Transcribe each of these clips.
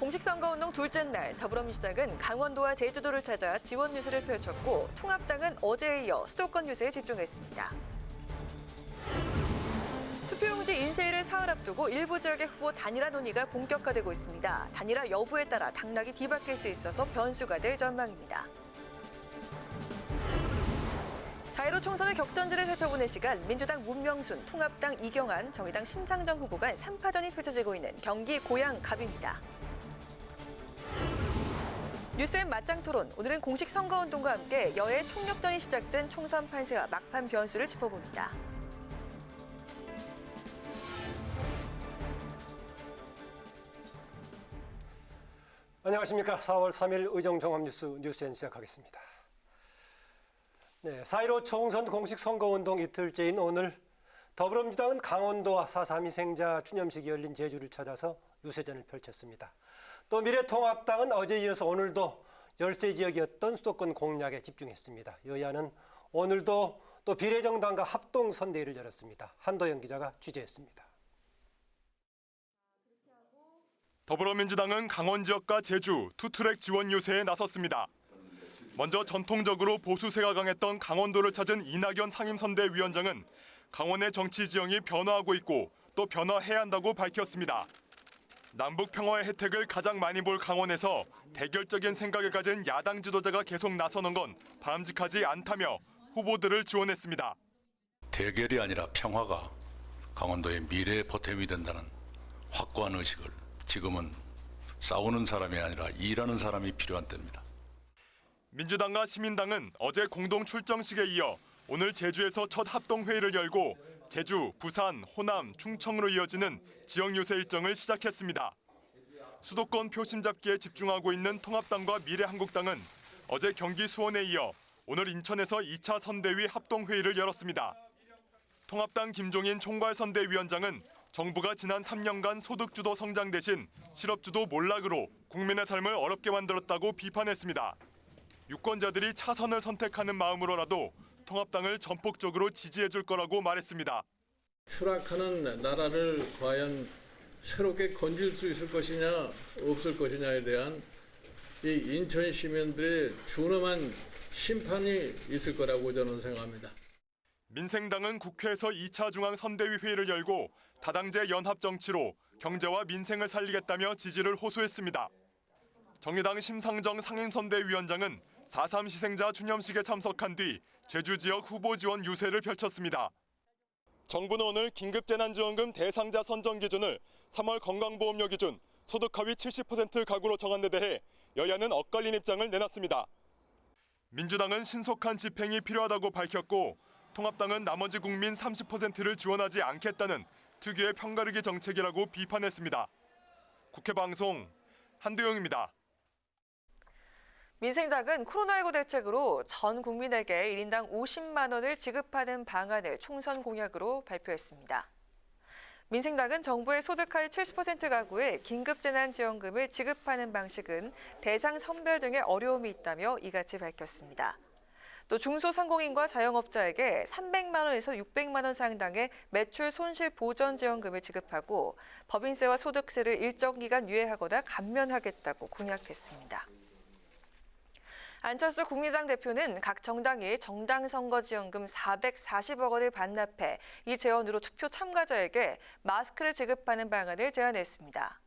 공식 선거운동 둘째 날 더불어민주당은 강원도와 제주도를 찾아 지원 유세를 펼쳤고 통합당은 어제에 이어 수도권 유세에 집중했습니다. 투표용지 인쇄일을 사흘 앞두고 일부 지역의 후보 단일화 논의가 본격화되고 있습니다. 단일화 여부에 따라 당락이 뒤바뀔 수 있어서 변수가 될 전망입니다. 4.15 총선의 격전지를 살펴보는 시간, 민주당 문명순, 통합당 이경안, 정의당 심상정 후보 간 3파전이 펼쳐지고 있는 경기 고양갑입니다. 뉴스엔 맞짱 토론, 오늘은 공식 선거운동과 함께 여야 총력전이 시작된 총선 판세와 막판 변수를 짚어봅니다. 안녕하십니까. 4월 3일 의정종합뉴스 뉴스엔 시작하겠습니다. 4.15 총선 공식 선거운동 이틀째인 오늘 더불어민주당은 강원도와 4.3 희생자 추념식이 열린 제주를 찾아서 유세전을 펼쳤습니다. 또 미래통합당은 어제에 이어서 오늘도 열세 지역이었던 수도권 공략에 집중했습니다. 여야는 오늘도 또 비례정당과 합동선대위를 열었습니다. 한도영 기자가 취재했습니다. 더불어민주당은 강원 지역과 제주 투트랙 지원 유세에 나섰습니다. 먼저 전통적으로 보수세가 강했던 강원도를 찾은 이낙연 상임선대위원장은 강원의 정치 지형이 변화하고 있고 또 변화해야 한다고 밝혔습니다. 남북 평화의 혜택을 가장 많이 볼 강원에서 대결적인 생각을 가진 야당 지도자가 계속 나서는 건 바람직하지 않다며 후보들을 지원했습니다. 대결이 아니라 평화가 강원도의 미래의 보탬이 된다는 확고한 의식을 지금은 싸우는 사람이 아니라 일하는 사람이 필요한 때입니다. 민주당과 시민당은 어제 공동 출정식에 이어 오늘 제주에서 첫 합동회의를 열고 제주, 부산, 호남, 충청으로 이어지는 지역 유세 일정을 시작했습니다. 수도권 표심 잡기에 집중하고 있는 통합당과 미래한국당은 어제 경기 수원에 이어 오늘 인천에서 2차 선대위 합동회의를 열었습니다. 통합당 김종인 총괄선대위원장은 정부가 지난 3년간 소득주도 성장 대신 실업주도 몰락으로 국민의 삶을 어렵게 만들었다고 비판했습니다. 유권자들이 차선을 선택하는 마음으로라도 통합당을 전폭적으로 지지해줄 거라고 말했습니다. 추락하는 나라를 과연 새롭게 건질 수 있을 것이냐 없을 것이냐에 대한 이 인천 시민들의 준엄한 심판이 있을 거라고 저는 생각합니다. 민생당은 국회에서 2차 중앙선대위 회의를 열고 다당제 연합 정치로 경제와 민생을 살리겠다며 지지를 호소했습니다. 정의당 심상정 상임선대위원장은 4.3 희생자 추념식에 참석한 뒤 제주 지역 후보 지원 유세를 펼쳤습니다. 정부는 오늘 긴급재난지원금 대상자 선정 기준을 3월 건강보험료 기준 소득 하위 70% 가구로 정한 데 대해 여야는 엇갈린 입장을 내놨습니다. 민주당은 신속한 집행이 필요하다고 밝혔고 통합당은 나머지 국민 30%를 지원하지 않겠다는 특유의 편가르기 정책이라고 비판했습니다. 국회 방송 한도영입니다. 민생당은 코로나19 대책으로 전 국민에게 1인당 50만 원을 지급하는 방안을 총선 공약으로 발표했습니다. 민생당은 정부의 소득 하위 70% 가구에 긴급재난지원금을 지급하는 방식은 대상 선별 등의 어려움이 있다며 이같이 밝혔습니다. 또 중소상공인과 자영업자에게 300만 원에서 600만 원 상당의 매출 손실 보전 지원금을 지급하고 법인세와 소득세를 일정 기간 유예하거나 감면하겠다고 공약했습니다. 안철수 국민의당 대표는 각 정당이 정당 선거지원금 440억 원을 반납해 이 재원으로 투표 참가자에게 마스크를 지급하는 방안을 제안했습니다.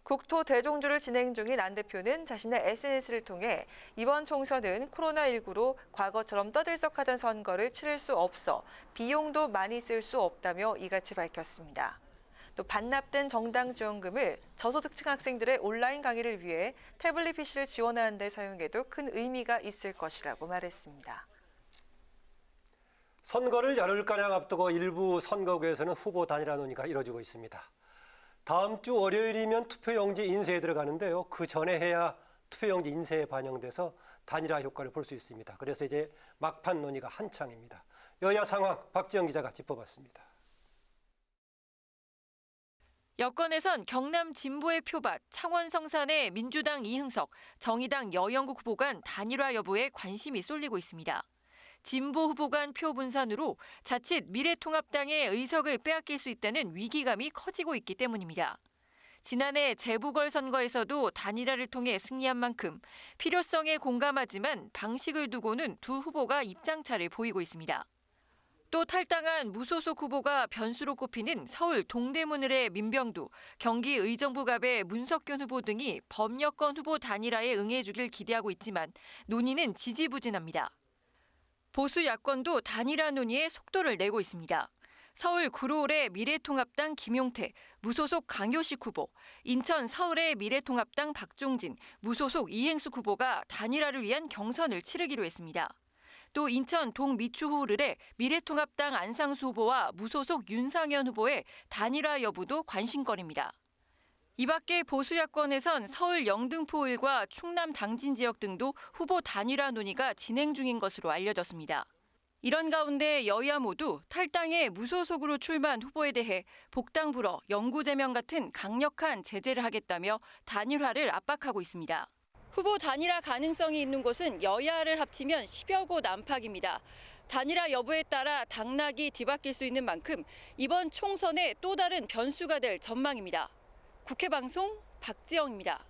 국토 대종주를 진행 중인 안 대표는 자신의 SNS를 통해 이번 총선은 코로나19로 과거처럼 떠들썩하던 선거를 치를 수 없어 비용도 많이 쓸 수 없다며 이같이 밝혔습니다. 또 반납된 정당 지원금을 저소득층 학생들의 온라인 강의를 위해 태블릿 PC를 지원하는 데 사용해도 큰 의미가 있을 것이라고 말했습니다. 선거를 열흘가량 앞두고 일부 선거구에서는 후보 단일화 논의가 이뤄지고 있습니다. 다음 주 월요일이면 투표용지 인쇄에 들어가는데요. 그 전에 해야 투표용지 인쇄에 반영돼서 단일화 효과를 볼 수 있습니다. 그래서 이제 막판 논의가 한창입니다. 여야 상황 박지영 기자가 짚어봤습니다. 여권에선 경남 진보의 표밭, 창원 성산의 민주당 이흥석, 정의당 여영국 후보 간 단일화 여부에 관심이 쏠리고 있습니다. 진보 후보 간 표 분산으로 자칫 미래통합당의 의석을 빼앗길 수 있다는 위기감이 커지고 있기 때문입니다. 지난해 재보궐선거에서도 단일화를 통해 승리한 만큼 필요성에 공감하지만 방식을 두고는 두 후보가 입장차를 보이고 있습니다. 또 탈당한 무소속 후보가 변수로 꼽히는 서울 동대문을의 민병두, 경기 의정부갑의 문석균 후보 등이 범여권 후보 단일화에 응해주길 기대하고 있지만 논의는 지지부진합니다. 보수 야권도 단일화 논의에 속도를 내고 있습니다. 서울 구로울의 미래통합당 김용태, 무소속 강효식 후보, 인천 서울의 미래통합당 박종진, 무소속 이행숙 후보가 단일화를 위한 경선을 치르기로 했습니다. 또 인천 동미추홀을의 미래통합당 안상수 후보와 무소속 윤상현 후보의 단일화 여부도 관심거리입니다. 이 밖에 보수 야권에선 서울 영등포을과 충남 당진 지역 등도 후보 단일화 논의가 진행 중인 것으로 알려졌습니다. 이런 가운데 여야 모두 탈당해 무소속으로 출마한 후보에 대해 복당 불허, 영구 제명 같은 강력한 제재를 하겠다며 단일화를 압박하고 있습니다. 후보 단일화 가능성이 있는 곳은 여야를 합치면 10여 곳 안팎입니다. 단일화 여부에 따라 당락이 뒤바뀔 수 있는 만큼 이번 총선에 또 다른 변수가 될 전망입니다. 국회 방송 박지영입니다.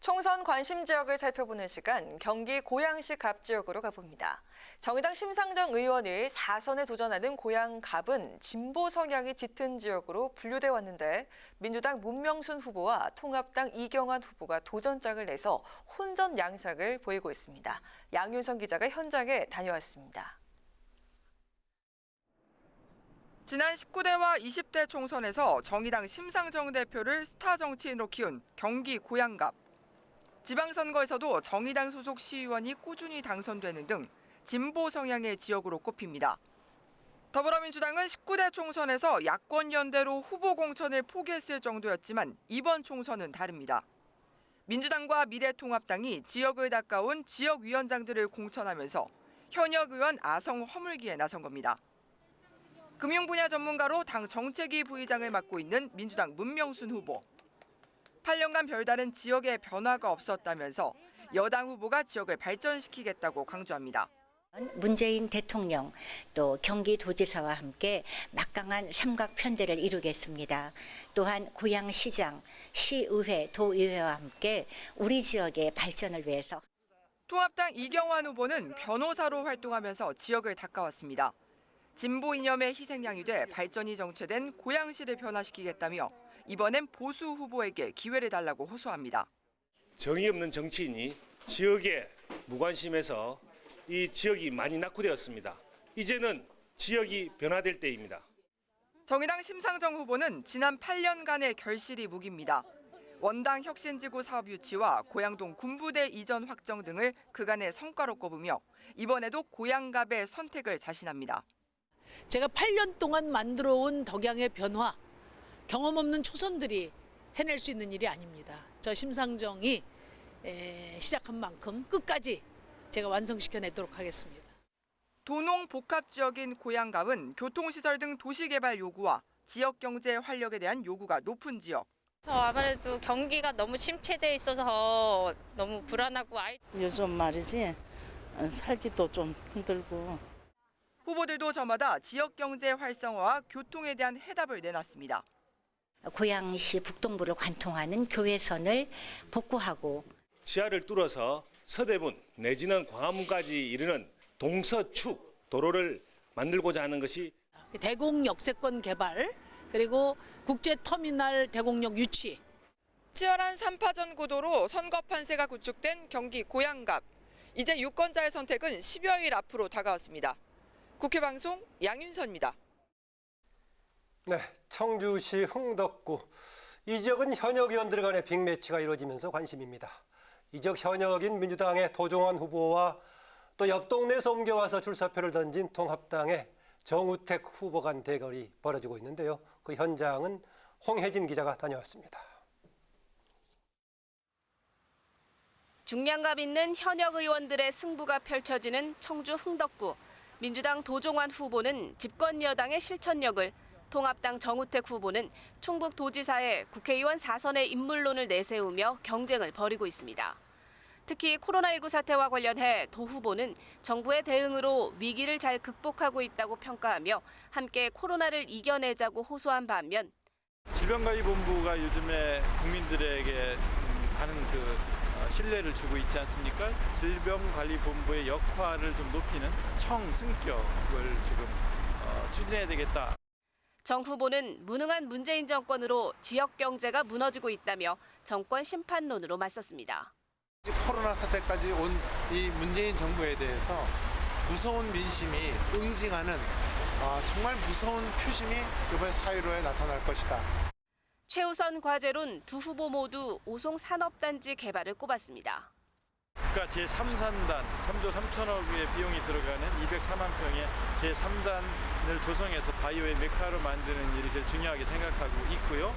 총선 관심 지역을 살펴보는 시간, 경기 고양시 갑 지역으로 가봅니다. 정의당 심상정 의원이 4선에 도전하는 고양갑은 진보 성향이 짙은 지역으로 분류돼 왔는데 민주당 문명순 후보와 통합당 이경환 후보가 도전장을 내서 혼전 양상을 보이고 있습니다. 양윤선 기자가 현장에 다녀왔습니다. 지난 19대와 20대 총선에서 정의당 심상정 대표를 스타 정치인으로 키운 경기 고양갑. 지방선거에서도 정의당 소속 시의원이 꾸준히 당선되는 등 진보 성향의 지역으로 꼽힙니다. 더불어민주당은 19대 총선에서 야권 연대로 후보 공천을 포기했을 정도였지만 이번 총선은 다릅니다. 민주당과 미래통합당이 지역을 닦아온 지역위원장들을 공천하면서 현역 의원 아성 허물기에 나선 겁니다. 금융 분야 전문가로 당 정책위 부의장을 맡고 있는 민주당 문명순 후보. 8년간 별다른 지역에 변화가 없었다면서 여당 후보가 지역을 발전시키겠다고 강조합니다. 문재인 대통령 또 경기도지사와 함께 막강한 삼각편대를 이루겠습니다. 또한 고양시장, 시의회, 도의회와 함께 우리 지역의 발전을 위해서. 통합당 이경환 후보는 변호사로 활동하면서 지역을 닦아왔습니다. 진보 이념의 희생양이 돼 발전이 정체된 고양시를 변화시키겠다며 이번엔 보수 후보에게 기회를 달라고 호소합니다. 정의 없는 정치인이 지역에 무관심해서 이 지역이 많이 낙후되었습니다. 이제는 지역이 변화될 때입니다. 정의당 심상정 후보는 지난 8년간의 결실이 묵입니다. 원당 혁신지구 사업 유치와 고양동 군부대 이전 확정 등을 그간의 성과로 꼽으며 이번에도 고양갑의 선택을 자신합니다. 제가 8년 동안 만들어온 덕양의 변화, 경험 없는 초선들이 해낼 수 있는 일이 아닙니다. 저 심상정이 시작한 만큼 끝까지 제가 완성시켜내도록 하겠습니다. 도농 복합 지역인 고양갑은 교통시설 등 도시개발 요구와 지역 경제 활력에 대한 요구가 높은 지역. 아무래도 경기가 너무 침체돼 있어서 너무 불안하고 요즘 말이지 살기도 좀 힘들고. 후보들도 저마다 지역 경제 활성화와 교통에 대한 해답을 내놨습니다. 고양시 북동부를 관통하는 교외선을 복구하고 지하를 뚫어서 서대문 내지는 광화문까지 이르는 동서축 도로를 만들고자 하는 것이 대공 역세권 개발 그리고 국제터미널 대공역 유치. 치열한 3파전 구도로 선거 판세가 구축된 경기 고양갑. 이제 유권자의 선택은 10여일 앞으로 다가왔습니다. 국회 방송 양윤선입니다. 네, 청주시 흥덕구. 이 지역은 현역 의원들 간의 빅매치가 이루어지면서 관심입니다. 이 지역 현역인 민주당의 도종환 후보와 또 옆 동네에서 옮겨와서 출사표를 던진 통합당의 정우택 후보 간 대결이 벌어지고 있는데요. 그 현장은 홍혜진 기자가 다녀왔습니다. 중량감 있는 현역 의원들의 승부가 펼쳐지는 청주 흥덕구. 민주당 도종환 후보는 집권 여당의 실천력을, 통합당 정우택 후보는 충북도지사의 국회의원 4선의 인물론을 내세우며 경쟁을 벌이고 있습니다. 특히 코로나19 사태와 관련해 도 후보는 정부의 대응으로 위기를 잘 극복하고 있다고 평가하며 함께 코로나를 이겨내자고 호소한 반면 질병관리본부가 요즘에 국민들에게 많은 신뢰를 주고 있지 않습니까? 질병관리본부의 역할을 좀 높이는 청승격을 지금 추진해야 되겠다. 정 후보는 무능한 문재인 정권으로 지역 경제가 무너지고 있다며 정권 심판론으로 맞섰습니다. 코로나 사태까지 온 이 문재인 정부에 대해서 무서운 민심이 응징하는 정말 무서운 표심이 이번 4.15에 나타날 것이다. 최우선 과제론 두 후보 모두 오송 산업단지 개발을 꼽았습니다. 국가 제3산단 3조 3천억의 비용이 들어가는 204만 평의 제3단을 조성해서 바이오의 메카로 만드는 일을 제일 중요하게 생각하고 있고요.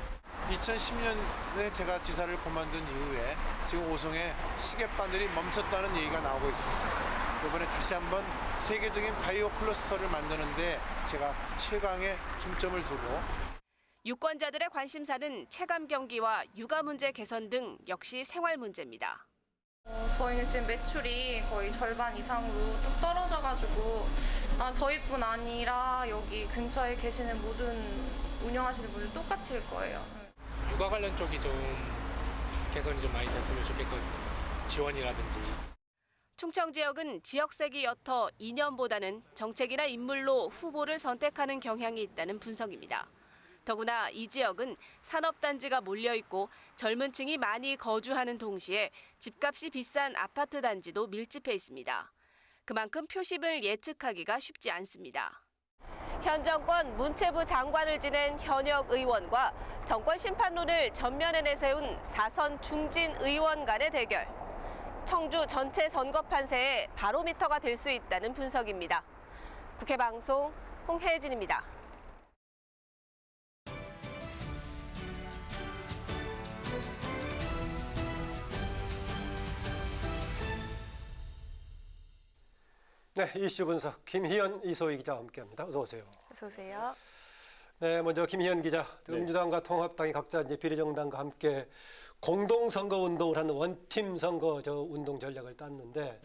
2010년에 제가 지사를 그만둔 이후에 지금 오송에 시계바늘이 멈췄다는 얘기가 나오고 있습니다. 이번에 다시 한번 세계적인 바이오 클러스터를 만드는데 제가 최강의 중점을 두고 유권자들의 관심사는 체감 경기와 육아 문제 개선 등 역시 생활 문제입니다. 저희는 지금 매출이 거의 절반 이상으로 뚝 떨어져가지고 저희뿐 아니라 여기 근처에 계시는 모든 운영하시는 분들 똑같을 거예요. 육아 관련 쪽이 좀 개선이 좀 많이 됐으면 좋겠거든요. 지원이라든지. 충청 지역은 지역색이 옅어 이념보다는 정책이나 인물로 후보를 선택하는 경향이 있다는 분석입니다. 더구나 이 지역은 산업단지가 몰려있고 젊은 층이 많이 거주하는 동시에 집값이 비싼 아파트 단지도 밀집해 있습니다. 그만큼 표심을 예측하기가 쉽지 않습니다. 현 정권 문체부 장관을 지낸 현역 의원과 정권 심판론을 전면에 내세운 4선 중진 의원 간의 대결. 청주 전체 선거 판세의 바로미터가 될 수 있다는 분석입니다. 국회 방송 홍혜진입니다. 네, 이슈 분석 김희연, 이소희 기자와 함께합니다. 어서 오세요. 어서 오세요. 네, 먼저 김희연 기자. 민주당과 통합당이 각자 이제 비례정당과 함께 공동 선거 운동을 하는 원팀 선거 운동 전략을 땄는데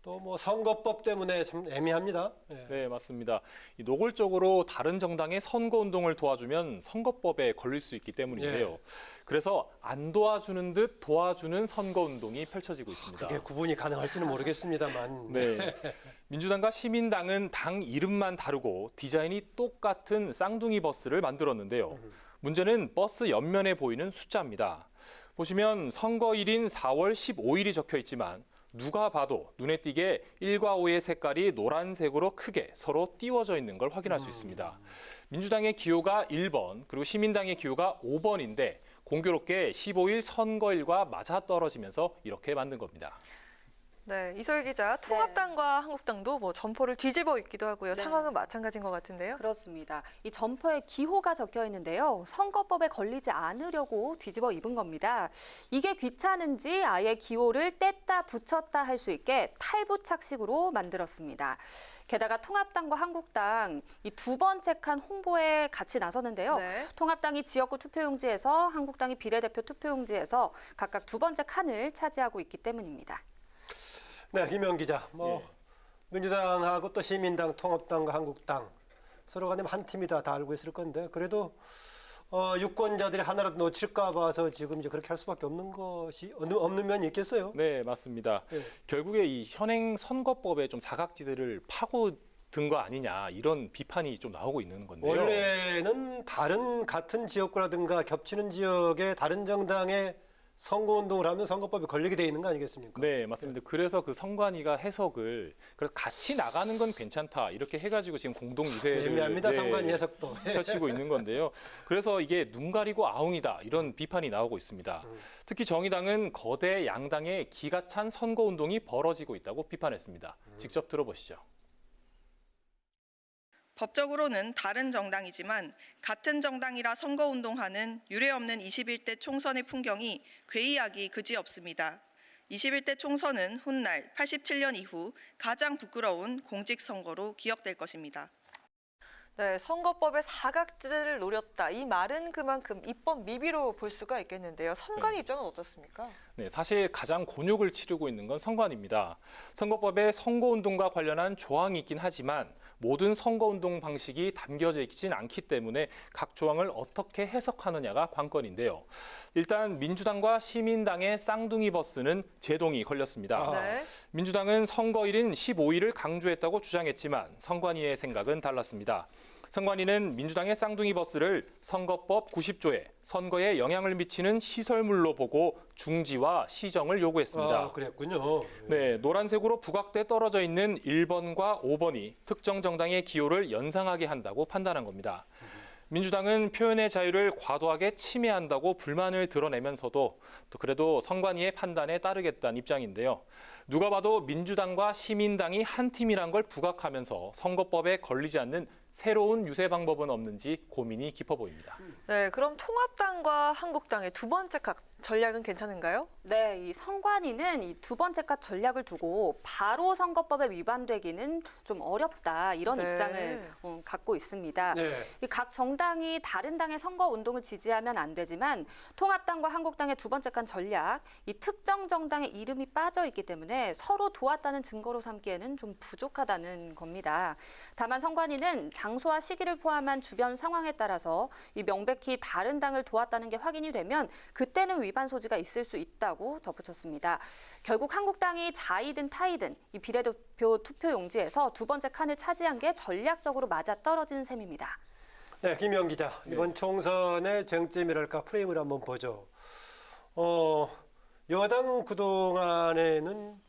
또 뭐 선거법 때문에 참 애매합니다. 네, 맞습니다. 노골적으로 다른 정당의 선거 운동을 도와주면 선거법에 걸릴 수 있기 때문인데요. 그래서 안 도와주는 듯 도와주는 선거 운동이 펼쳐지고 있습니다. 그게 구분이 가능할지는 모르겠습니다만. 네. 민주당과 시민당은 당 이름만 다르고 디자인이 똑같은 쌍둥이 버스를 만들었는데요. 문제는 버스 옆면에 보이는 숫자입니다. 보시면 선거일인 4월 15일이 적혀 있지만 누가 봐도 눈에 띄게 1과 5의 색깔이 노란색으로 크게 서로 띄워져 있는 걸 확인할 수 있습니다. 민주당의 기호가 1번, 그리고 시민당의 기호가 5번인데 공교롭게 15일 선거일과 맞아떨어지면서 이렇게 만든 겁니다. 네, 이소희 기자, 통합당과 한국당도 뭐 점포를 뒤집어 입기도 하고요. 상황은 마찬가지인 것 같은데요. 그렇습니다. 이 점포에 기호가 적혀 있는데요. 선거법에 걸리지 않으려고 뒤집어 입은 겁니다. 이게 귀찮은지 아예 기호를 뗐다 붙였다 할 수 있게 탈부착식으로 만들었습니다. 게다가 통합당과 한국당 이 두 번째 칸 홍보에 같이 나서는데요. 통합당이 지역구 투표용지에서 한국당이 비례대표 투표용지에서 각각 두 번째 칸을 차지하고 있기 때문입니다. 네, 김영 기자. 민주당하고 또 시민당, 통합당과 한국당 서로 간에 한 팀이다 다 알고 있을 건데 그래도 유권자들이 하나라도 놓칠까 봐서 지금 이제 그렇게 할 수밖에 없는 면이 있겠어요. 네, 맞습니다. 결국에 이 현행 선거법에 좀 사각지대를 파고든 거 아니냐 이런 비판이 좀 나오고 있는 건데요. 원래는 같은 지역구라든가 겹치는 지역의 다른 정당의 선거운동을 하면 선거법에 걸리게 돼 있는 거 아니겠습니까? 네, 맞습니다. 그래서 그 선관위가 해석을 그래서 같이 나가는 건 괜찮다 이렇게 해가지고 지금 공동 유세를 애매합니다. 선관위 해석도 펼치고 있는 건데요. 그래서 이게 눈 가리고 아웅이다 이런 비판이 나오고 있습니다. 특히 정의당은 거대 양당의 기가 찬 선거운동이 벌어지고 있다고 비판했습니다. 직접 들어보시죠. 법적으로는 다른 정당이지만 같은 정당이라 선거운동하는 유례없는 21대 총선의 풍경이 괴이하기 그지없습니다. 21대 총선은 훗날 87년 이후 가장 부끄러운 공직선거로 기억될 것입니다. 네, 선거법의 사각지대를 노렸다. 이 말은 그만큼 입법 미비로 볼 수가 있겠는데요. 선관위 입장은 어떻습니까? 네, 사실 가장 곤욕을 치르고 있는 건 선관위입니다. 선거법에 선거운동과 관련한 조항이 있긴 하지만 모든 선거운동 방식이 담겨져 있진 않기 때문에 각 조항을 어떻게 해석하느냐가 관건인데요. 일단 민주당과 시민당의 쌍둥이 버스는 제동이 걸렸습니다. 네. 민주당은 선거일인 15일을 강조했다고 주장했지만 선관위의 생각은 달랐습니다. 선관위는 민주당의 쌍둥이 버스를 선거법 90조에 선거에 영향을 미치는 시설물로 보고 중지와 시정을 요구했습니다. 아, 그랬군요. 네, 노란색으로 부각돼 떨어져 있는 1번과 5번이 특정 정당의 기호를 연상하게 한다고 판단한 겁니다. 민주당은 표현의 자유를 과도하게 침해한다고 불만을 드러내면서도 또 그래도 선관위의 판단에 따르겠다는 입장인데요. 누가 봐도 민주당과 시민당이 한 팀이란 걸 부각하면서 선거법에 걸리지 않는 새로운 유세 방법은 없는지 고민이 깊어 보입니다. 네, 그럼 통합당과 한국당의 두 번째 각 전략은 괜찮은가요? 네, 이 선관위는 이 두 번째 각 전략을 두고 바로 선거법에 위반되기는 좀 어렵다 이런 네. 입장을 갖고 있습니다. 네. 이 각 정당이 다른 당의 선거 운동을 지지하면 안 되지만 통합당과 한국당의 두 번째 각 전략, 이 특정 정당의 이름이 빠져 있기 때문에 서로 도왔다는 증거로 삼기에는 좀 부족하다는 겁니다. 다만 선관위는 장소와 시기를 포함한 주변 상황에 따라서 이 명백히 다른 당을 도왔다는 게 확인이 되면 그때는 위반 소지가 있을 수 있다고 덧붙였습니다. 결국 한국당이 자이든 타이든 이 비례대표 투표용지에서 두 번째 칸을 차지한 게 전략적으로 맞아떨어진 셈입니다. 네, 김영 기자. 이번 총선의 쟁점이랄까 프레임을 한번 보죠. 여당 그동안에는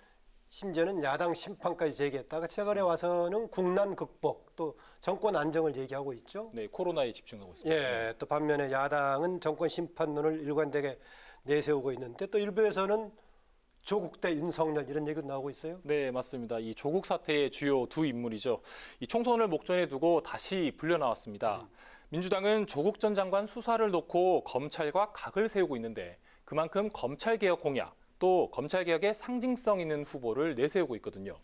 심지어는 야당 심판까지 제기했다가 최근에 와서는 국난 극복 또 정권 안정을 얘기하고 있죠. 네, 코로나에 집중하고 있습니다. 예, 또 반면에 야당은 정권 심판론을 일관되게 내세우고 있는데 또 일부에서는 조국 대 윤석열 이런 얘기도 나오고 있어요. 네, 맞습니다. 이 조국 사태의 주요 두 인물이죠. 이 총선을 목전에 두고 다시 불려 나왔습니다. 민주당은 조국 전 장관 수사를 놓고 검찰과 각을 세우고 있는데 그만큼 검찰개혁 공약, 또 검찰개혁에 상징성 있는 후보를 내세우고 있거든요.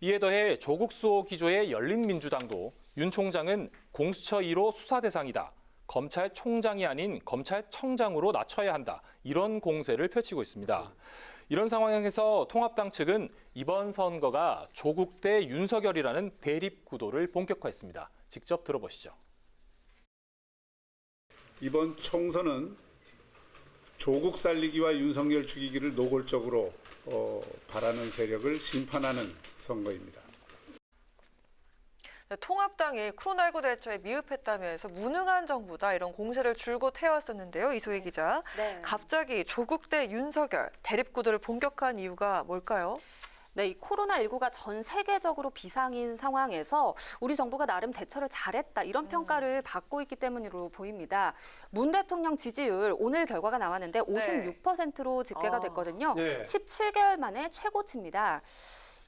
이에 더해 조국 수호 기조의 열린민주당도 윤 총장은 공수처 1호 수사 대상이다. 검찰총장이 아닌 검찰청장으로 낮춰야 한다. 이런 공세를 펼치고 있습니다. 이런 상황에서 통합당 측은 이번 선거가 조국 대 윤석열이라는 대립 구도를 본격화했습니다. 직접 들어보시죠. 이번 총선은 조국 살리기와 윤석열 죽이기를 노골적으로 바라는 세력을 심판하는 선거입니다. 통합당이 코로나19 대처에 미흡했다면서 무능한 정부다 이런 공세를 줄곧 해왔었는데요. 이소희 기자. 네. 갑자기 조국 대 윤석열 대립 구도를 본격화한 이유가 뭘까요? 네, 이 코로나19가 전 세계적으로 비상인 상황에서 우리 정부가 나름 대처를 잘했다 이런 평가를 받고 있기 때문으로 보입니다. 문 대통령 지지율 오늘 결과가 나왔는데 56%로 집계가 됐거든요. 네. 17개월 만에 최고치입니다.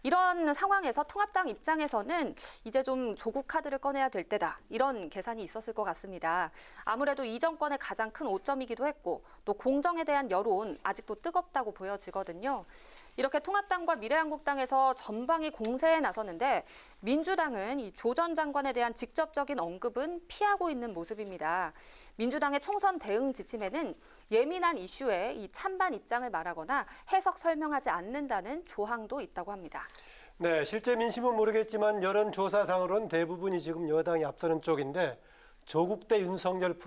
이런 상황에서 통합당 입장에서는 이제 좀 조국 카드를 꺼내야 될 때다. 이런 계산이 있었을 것 같습니다. 아무래도 이 정권의 가장 큰 오점이기도 했고 또 공정에 대한 여론 아직도 뜨겁다고 보여지거든요. 이렇게 통합당과 미래한국당에서 전방위 공세에 나섰는데 민주당은 이 조 전 장관에 대한 직접적인 언급은 피하고 있는 모습입니다. 민주당의 총선 대응 지침에는 예민한 이슈에 이 찬반 입장을 말하거나 해석 설명하지 않는다는 조항도 있다고 합니다. 네, 실제 민심은 모르겠지만 여론조사상으로는 대부분이 지금 여당이 앞서는 쪽인데 조국 대 윤석열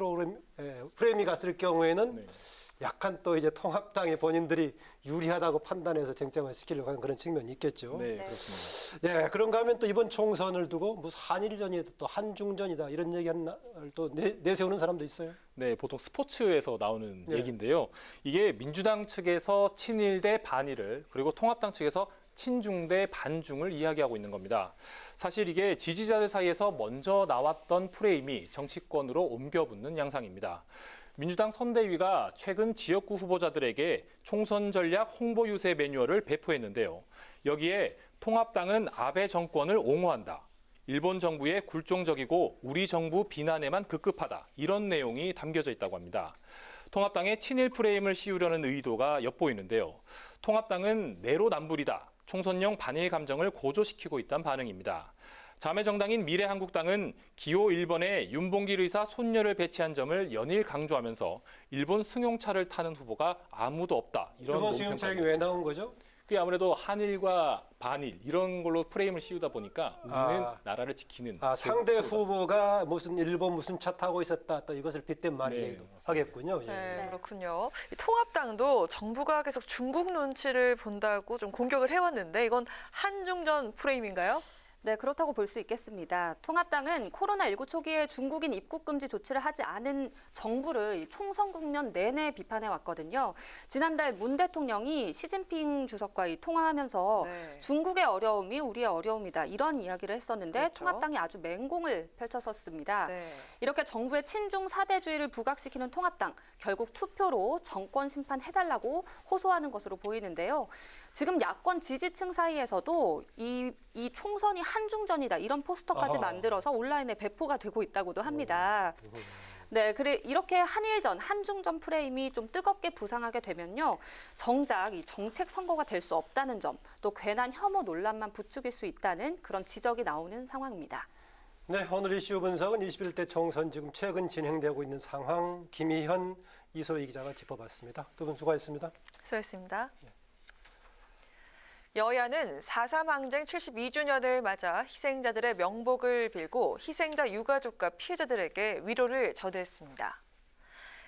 프레임이 갔을 경우에는 약간 또 이제 통합당의 본인들이 유리하다고 판단해서 쟁점을 시키려고 하는 그런 측면이 있겠죠. 네, 그렇습니다. 네, 그런가 하면 또 이번 총선을 두고 뭐 한일전이다 또 한중전이다 이런 얘기를 또 내세우는 사람도 있어요. 네, 보통 스포츠에서 나오는 네. 얘기인데요. 이게 민주당 측에서 친일 대 반일을 그리고 통합당 측에서 친중 대 반중을 이야기하고 있는 겁니다. 사실 이게 지지자들 사이에서 먼저 나왔던 프레임이 정치권으로 옮겨붙는 양상입니다. 민주당 선대위가 최근 지역구 후보자들에게 총선 전략 홍보 유세 매뉴얼을 배포했는데요. 여기에 통합당은 아베 정권을 옹호한다. 일본 정부에 굴종적이고 우리 정부 비난에만 급급하다. 이런 내용이 담겨져 있다고 합니다. 통합당의 친일 프레임을 씌우려는 의도가 엿보이는데요. 통합당은 내로남불이다. 총선용 반일 감정을 고조시키고 있다는 반응입니다. 자매 정당인 미래한국당은 기호 1번에 윤봉길 의사 손녀를 배치한 점을 연일 강조하면서 일본 승용차를 타는 후보가 아무도 없다. 이런 일본 승용차가 왜 나온 거죠? 그게 아무래도 한일과 반일 이런 걸로 프레임을 씌우다 보니까 우리는 나라를 지키는 상대 후보가 무슨 일본 무슨 차 타고 있었다 또 이것을 빗댄 말이기도 하겠군요. 예. 네, 그렇군요. 이 통합당도 정부가 계속 중국 눈치를 본다고 좀 공격을 해왔는데 이건 한중전 프레임인가요? 네, 그렇다고 볼 수 있겠습니다. 통합당은 코로나19 초기에 중국인 입국 금지 조치를 하지 않은 정부를 총선 국면 내내 비판해 왔거든요. 지난달 문 대통령이 시진핑 주석과 통화하면서 중국의 어려움이 우리의 어려움이다 이런 이야기를 했었는데 통합당이 아주 맹공을 펼쳤었습니다. 이렇게 정부의 친중 사대주의를 부각시키는 통합당, 결국 투표로 정권 심판해달라고 호소하는 것으로 보이는데요. 지금 야권 지지층 사이에서도 이 총선이 한중전이다 이런 포스터까지 만들어서 온라인에 배포가 되고 있다고도 합니다. 네, 그래 이렇게 한일전, 한중전 프레임이 좀 뜨겁게 부상하게 되면요, 정작 이 정책 선거가 될 수 없다는 점, 또 괜한 혐오 논란만 부추길 수 있다는 그런 지적이 나오는 상황입니다. 네, 오늘 이슈 분석은 21대 총선 지금 최근 진행되고 있는 상황 김희현, 이소희 기자가 짚어봤습니다. 두 분 수고하셨습니다. 수고하셨습니다. 여야는 4.3 항쟁 72주년을 맞아 희생자들의 명복을 빌고 희생자 유가족과 피해자들에게 위로를 전했습니다.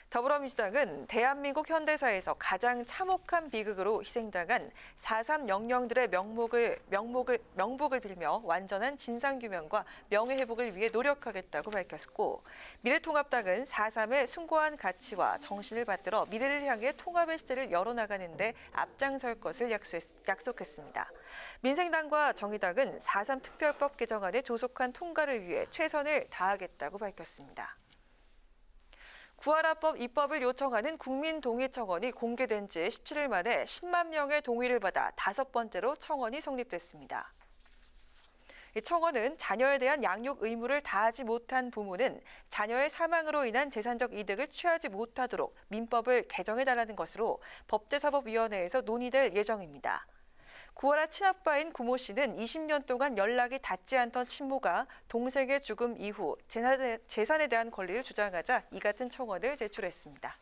더불어민주당은 대한민국 현대사에서 가장 참혹한 비극으로 희생당한 4.3 영령들의 명복을 빌며 완전한 진상규명과 명예회복을 위해 노력하겠다고 밝혔고, 미래통합당은 4.3의 숭고한 가치와 정신을 받들어 미래를 향해 통합의 시대를 열어나가는 데 앞장설 것을 약속했습니다. 민생당과 정의당은 4.3 특별법 개정안의 조속한 통과를 위해 최선을 다하겠다고 밝혔습니다. 구하라법 입법을 요청하는 국민동의청원이 공개된 지 17일 만에 10만 명의 동의를 받아 5번째로 청원이 성립됐습니다. 이 청원은 자녀에 대한 양육 의무를 다하지 못한 부모는 자녀의 사망으로 인한 재산적 이득을 취하지 못하도록 민법을 개정해달라는 것으로 법제사법위원회에서 논의될 예정입니다. 구하라 친아빠인 구모 씨는 20년 동안 연락이 닿지 않던 친모가 동생의 죽음 이후 재산에 대한 권리를 주장하자 이 같은 청원을 제출했습니다.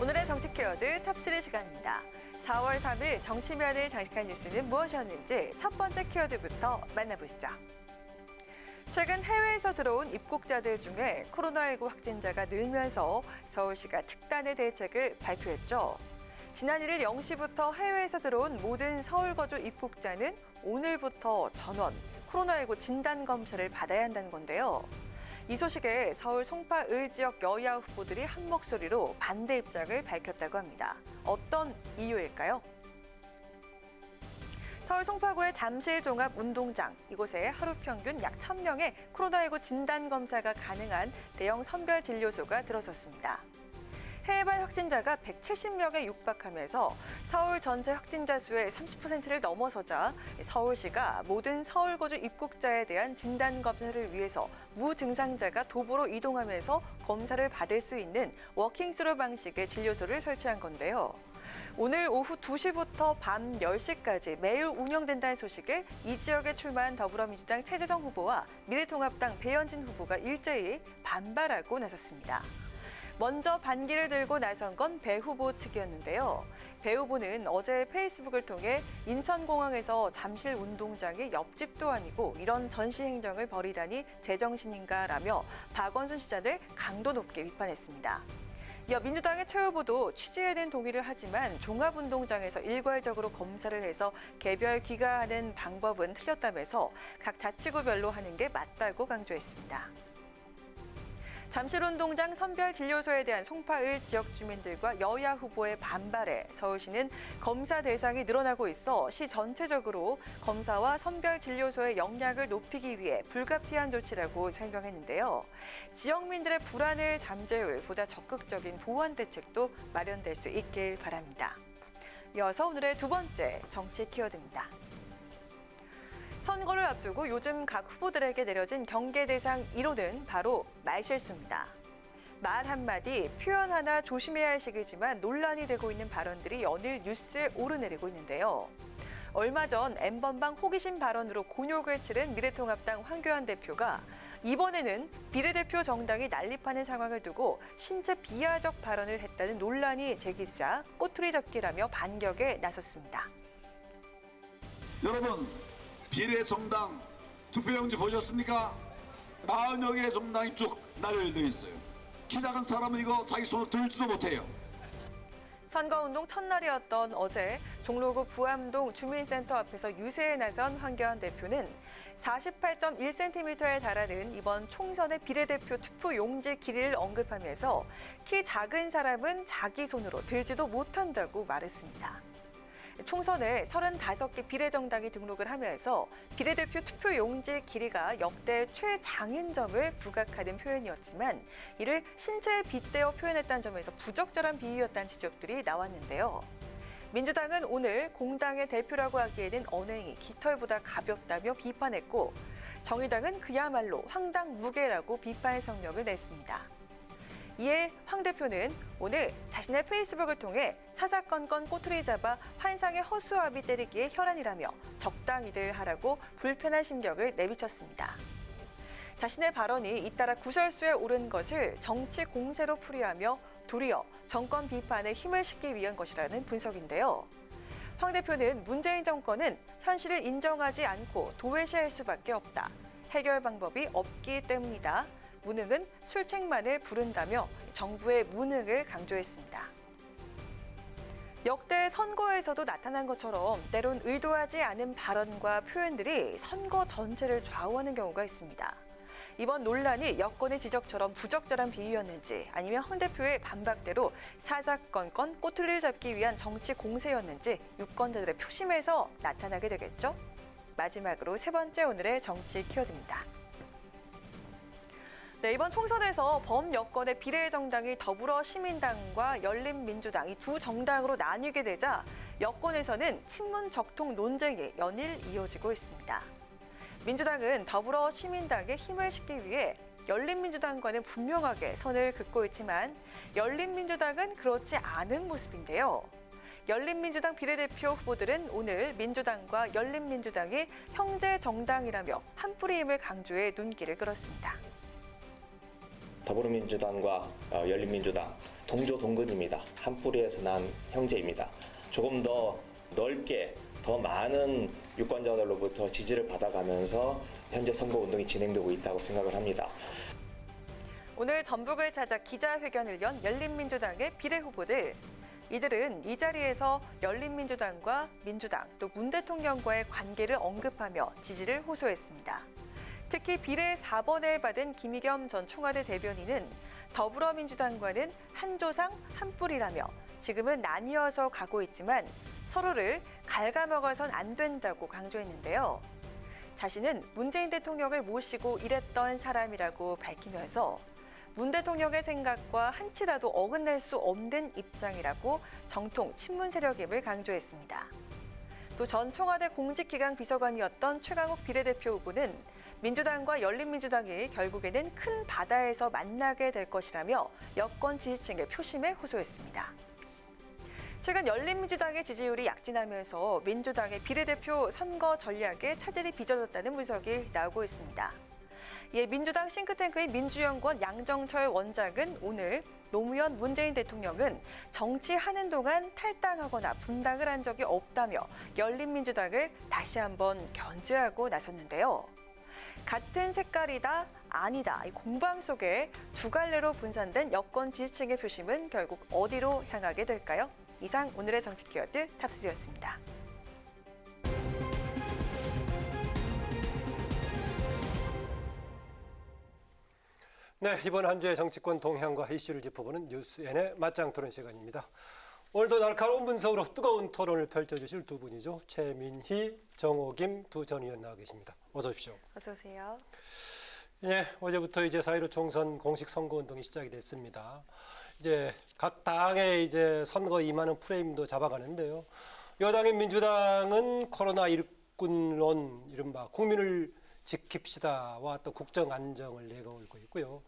오늘의 정치 키워드 탑3 시간입니다. 4월 3일 정치면을 장식한 뉴스는 무엇이었는지 첫 번째 키워드부터 만나보시죠. 최근 해외에서 들어온 입국자들 중에 코로나19 확진자가 늘면서 서울시가 특단의 대책을 발표했죠. 지난 1일 0시부터 해외에서 들어온 모든 서울 거주 입국자는 오늘부터 전원 코로나19 진단검사를 받아야 한다는 건데요. 이 소식에 서울 송파 을 지역 여야 후보들이 한 목소리로 반대 입장을 밝혔다고 합니다. 어떤 이유일까요? 서울 송파구의 잠실종합운동장, 이곳에 하루 평균 약 1,000명의 코로나19 진단검사가 가능한 대형 선별진료소가 들어섰습니다. 해외발 확진자가 170명에 육박하면서 서울 전체 확진자 수의 30%를 넘어서자 서울시가 모든 서울 거주 입국자에 대한 진단검사를 위해서 무증상자가 도보로 이동하면서 검사를 받을 수 있는 워킹스루 방식의 진료소를 설치한 건데요. 오늘 오후 2시부터 밤 10시까지 매일 운영된다는 소식에 이 지역에 출마한 더불어민주당 최재성 후보와 미래통합당 배현진 후보가 일제히 반발하고 나섰습니다. 먼저 반기를 들고 나선 건 배 후보 측이었는데요. 배 후보는 어제 페이스북을 통해 인천공항에서 잠실 운동장이 옆집도 아니고 이런 전시 행정을 벌이다니 제정신인가라며 박원순 시장을 강도 높게 비판했습니다. 이어 민주당의 최 후보도 취지에는 동의를 하지만 종합운동장에서 일괄적으로 검사를 해서 개별 귀가하는 방법은 틀렸다면서 각 자치구별로 하는 게 맞다고 강조했습니다. 잠실운동장 선별진료소에 대한 송파을 지역 주민들과 여야 후보의 반발에 서울시는 검사 대상이 늘어나고 있어 시 전체적으로 검사와 선별진료소의 역량을 높이기 위해 불가피한 조치라고 설명했는데요. 지역민들의 불안을 잠재울 보다 적극적인 보완 대책도 마련될 수 있길 바랍니다. 이어서 오늘의 두 번째 정치 키워드입니다. 선거를 앞두고 요즘 각 후보들에게 내려진 경계 대상 1호는 바로 말실수입니다. 말 한마디, 표현 하나 조심해야 할 시기지만 논란이 되고 있는 발언들이 연일 뉴스에 오르내리고 있는데요. 얼마 전 N번방 호기심 발언으로 곤욕을 치른 미래통합당 황교안 대표가 이번에는 비례대표 정당이 난립하는 상황을 두고 신체 비하적 발언을 했다는 논란이 제기되자 꼬투리 잡기라며 반격에 나섰습니다. 여러분, 비례정당 투표용지 보셨습니까? 40여 개의 정당이 쭉 나열되어 있어요. 키 작은 사람은 이거 자기 손으로 들지도 못해요. 선거운동 첫날이었던 어제 종로구 부암동 주민센터 앞에서 유세에 나선 황교안 대표는 48.1cm에 달하는 이번 총선의 비례대표 투표 용지 길이를 언급하면서 키 작은 사람은 자기 손으로 들지도 못한다고 말했습니다. 총선에 35개 비례정당이 등록을 하면서 비례대표 투표 용지 길이가 역대 최장인점을 부각하는 표현이었지만 이를 신체에 빗대어 표현했다는 점에서 부적절한 비유였다는 지적들이 나왔는데요. 민주당은 오늘 공당의 대표라고 하기에는 언행이 깃털보다 가볍다며 비판했고 정의당은 그야말로 황당무계라고 비판 성명을 냈습니다. 이에 황 대표는 오늘 자신의 페이스북을 통해 사사건건 꼬투리 잡아 환상의 허수아비 때리기에 혈안이라며 적당히들 하라고 불편한 심경을 내비쳤습니다. 자신의 발언이 잇따라 구설수에 오른 것을 정치 공세로 풀이하며 도리어 정권 비판에 힘을 싣기 위한 것이라는 분석인데요. 황 대표는 문재인 정권은 현실을 인정하지 않고 도외시할 수밖에 없다. 해결 방법이 없기 때문이다. 무능은 술책만을 부른다며 정부의 무능을 강조했습니다. 역대 선거에서도 나타난 것처럼 때론 의도하지 않은 발언과 표현들이 선거 전체를 좌우하는 경우가 있습니다. 이번 논란이 여권의 지적처럼 부적절한 비유였는지 아니면 황 대표의 반박대로 사사건건 꼬투리를 잡기 위한 정치 공세였는지 유권자들의 표심에서 나타나게 되겠죠? 마지막으로 세 번째 오늘의 정치 키워드입니다. 네, 이번 총선에서 범여권의 비례정당이 더불어시민당과 열린민주당 이 두 정당으로 나뉘게 되자 여권에서는 친문 적통 논쟁이 연일 이어지고 있습니다. 민주당은 더불어시민당에 힘을 싣기 위해 열린민주당과는 분명하게 선을 긋고 있지만 열린민주당은 그렇지 않은 모습인데요. 열린민주당 비례대표 후보들은 오늘 민주당과 열린민주당이 형제 정당이라며 한뿌리임을 강조해 눈길을 끌었습니다. 더불어민주당과 열린민주당 동조 동근입니다. 한 뿌리에서 난 형제입니다. 조금 더 넓게 더 많은 유권자들로부터 지지를 받아가면서 현재 선거운동이 진행되고 있다고 생각을 합니다. 오늘 전북을 찾아 기자회견을 연 열린민주당의 비례후보들. 이들은 이 자리에서 열린민주당과 민주당 또 문 대통령과의 관계를 언급하며 지지를 호소했습니다. 특히 비례 4번을 받은 김의겸 전 청와대 대변인은 더불어민주당과는 한 조상 한 뿌리라며 지금은 나뉘어서 가고 있지만 서로를 갉아먹어선 안 된다고 강조했는데요. 자신은 문재인 대통령을 모시고 일했던 사람이라고 밝히면서 문 대통령의 생각과 한치라도 어긋날 수 없는 입장이라고 정통 친문 세력임을 강조했습니다. 또 전 청와대 공직기강 비서관이었던 최강욱 비례대표 후보는 민주당과 열린민주당이 결국에는 큰 바다에서 만나게 될 것이라며 여권 지지층의 표심에 호소했습니다. 최근 열린민주당의 지지율이 약진하면서 민주당의 비례대표 선거 전략에 차질이 빚어졌다는 분석이 나오고 있습니다. 이에 민주당 싱크탱크인 민주연구원 양정철 원장은 오늘 노무현 문재인 대통령은 정치하는 동안 탈당하거나 분당을 한 적이 없다며 열린민주당을 다시 한번 견제하고 나섰는데요. 같은 색깔이다, 아니다. 이 공방 속에 두 갈래로 분산된 여권 지지층의 표심은 결국 어디로 향하게 될까요? 이상 오늘의 정치 키워드 탑3였습니다. 네, 이번 한 주의 정치권 동향과 이슈를 짚어보는 뉴스N의 맞짱 토론 시간입니다. 오늘도 날카로운 분석으로 뜨거운 토론을 펼쳐주실 두 분이죠. 최민희, 정호김 두 전 의원 나와 계십니다. 어서 오십시오. 어서 오세요. 예, 어제부터 이제 4.15 총선 공식 선거운동이 시작이 됐습니다. 이제 각 당의 이제 선거 임하는 프레임도 잡아가는데요. 여당인 민주당은 코로나 일꾼론, 이른바 국민을 지킵시다와 또 국정 안정을 내걸고 있고요.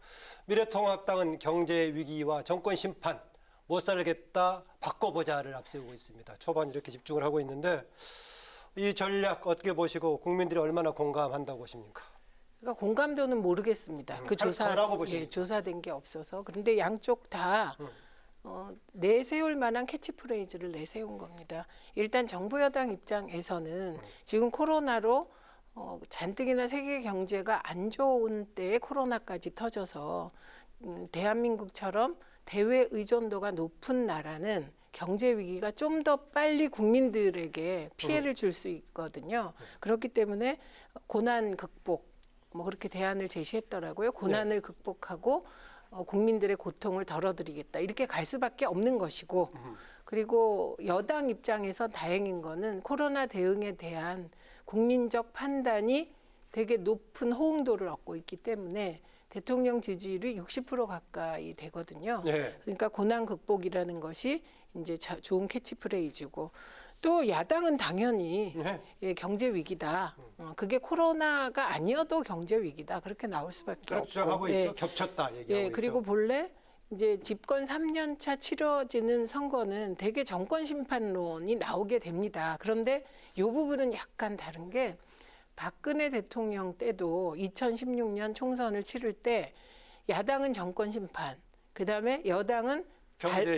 미래통합당은 경제 위기와 정권 심판, 못 살겠다, 바꿔보자를 앞세우고 있습니다. 초반 이렇게 집중을 하고 있는데 이 전략 어떻게 보시고 국민들이 얼마나 공감한다고 보십니까? 그러니까 공감도는 모르겠습니다. 그 조사된 게 없어서. 그런데 양쪽 다 내세울 만한 캐치프레이즈를 내세운 겁니다. 일단 정부 여당 입장에서는 지금 코로나로 잔뜩이나 세계 경제가 안 좋은 때에 코로나까지 터져서 대한민국처럼 대외 의존도가 높은 나라는 경제 위기가 좀 더 빨리 국민들에게 피해를 줄 수 있거든요. 그렇기 때문에 고난 극복, 뭐 그렇게 대안을 제시했더라고요. 고난을 극복하고 국민들의 고통을 덜어드리겠다. 이렇게 갈 수밖에 없는 것이고, 그리고 여당 입장에서 다행인 거는 코로나 대응에 대한 국민적 판단이 되게 높은 호응도를 얻고 있기 때문에 대통령 지지율이 60% 가까이 되거든요. 네. 그러니까 고난 극복이라는 것이 이제 좋은 캐치프레이즈고, 또 야당은 당연히 예, 경제 위기다. 그게 코로나가 아니어도 경제 위기다. 그렇게 나올 수밖에 없고. 주장하고 있죠. 겹쳤다 얘기하고 예, 그리고 있죠. 본래 이제 집권 3년 차 치러지는 선거는 대개 정권 심판론이 나오게 됩니다. 그런데 이 부분은 약간 다른 게, 박근혜 대통령 때도 2016년 총선을 치를 때 야당은 정권 심판, 그다음에 여당은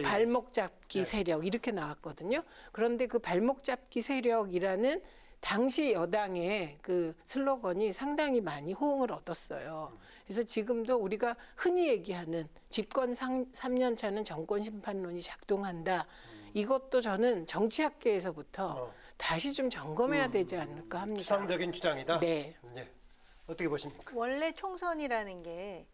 발목 잡기 세력 이렇게 나왔거든요. 그런데 그 발목 잡기 세력이라는 당시 여당의 그 슬로건이 상당히 많이 호응을 얻었어요. 그래서 지금도 우리가 흔히 얘기하는 집권 3년 차는 정권 심판론이 작동한다. 이것도 저는 정치학계에서부터 다시 좀 점검해야 되지 않을까 합니다. 추상적인 주장이다? 네. 네. 어떻게 보십니까? 원래 총선이라는 게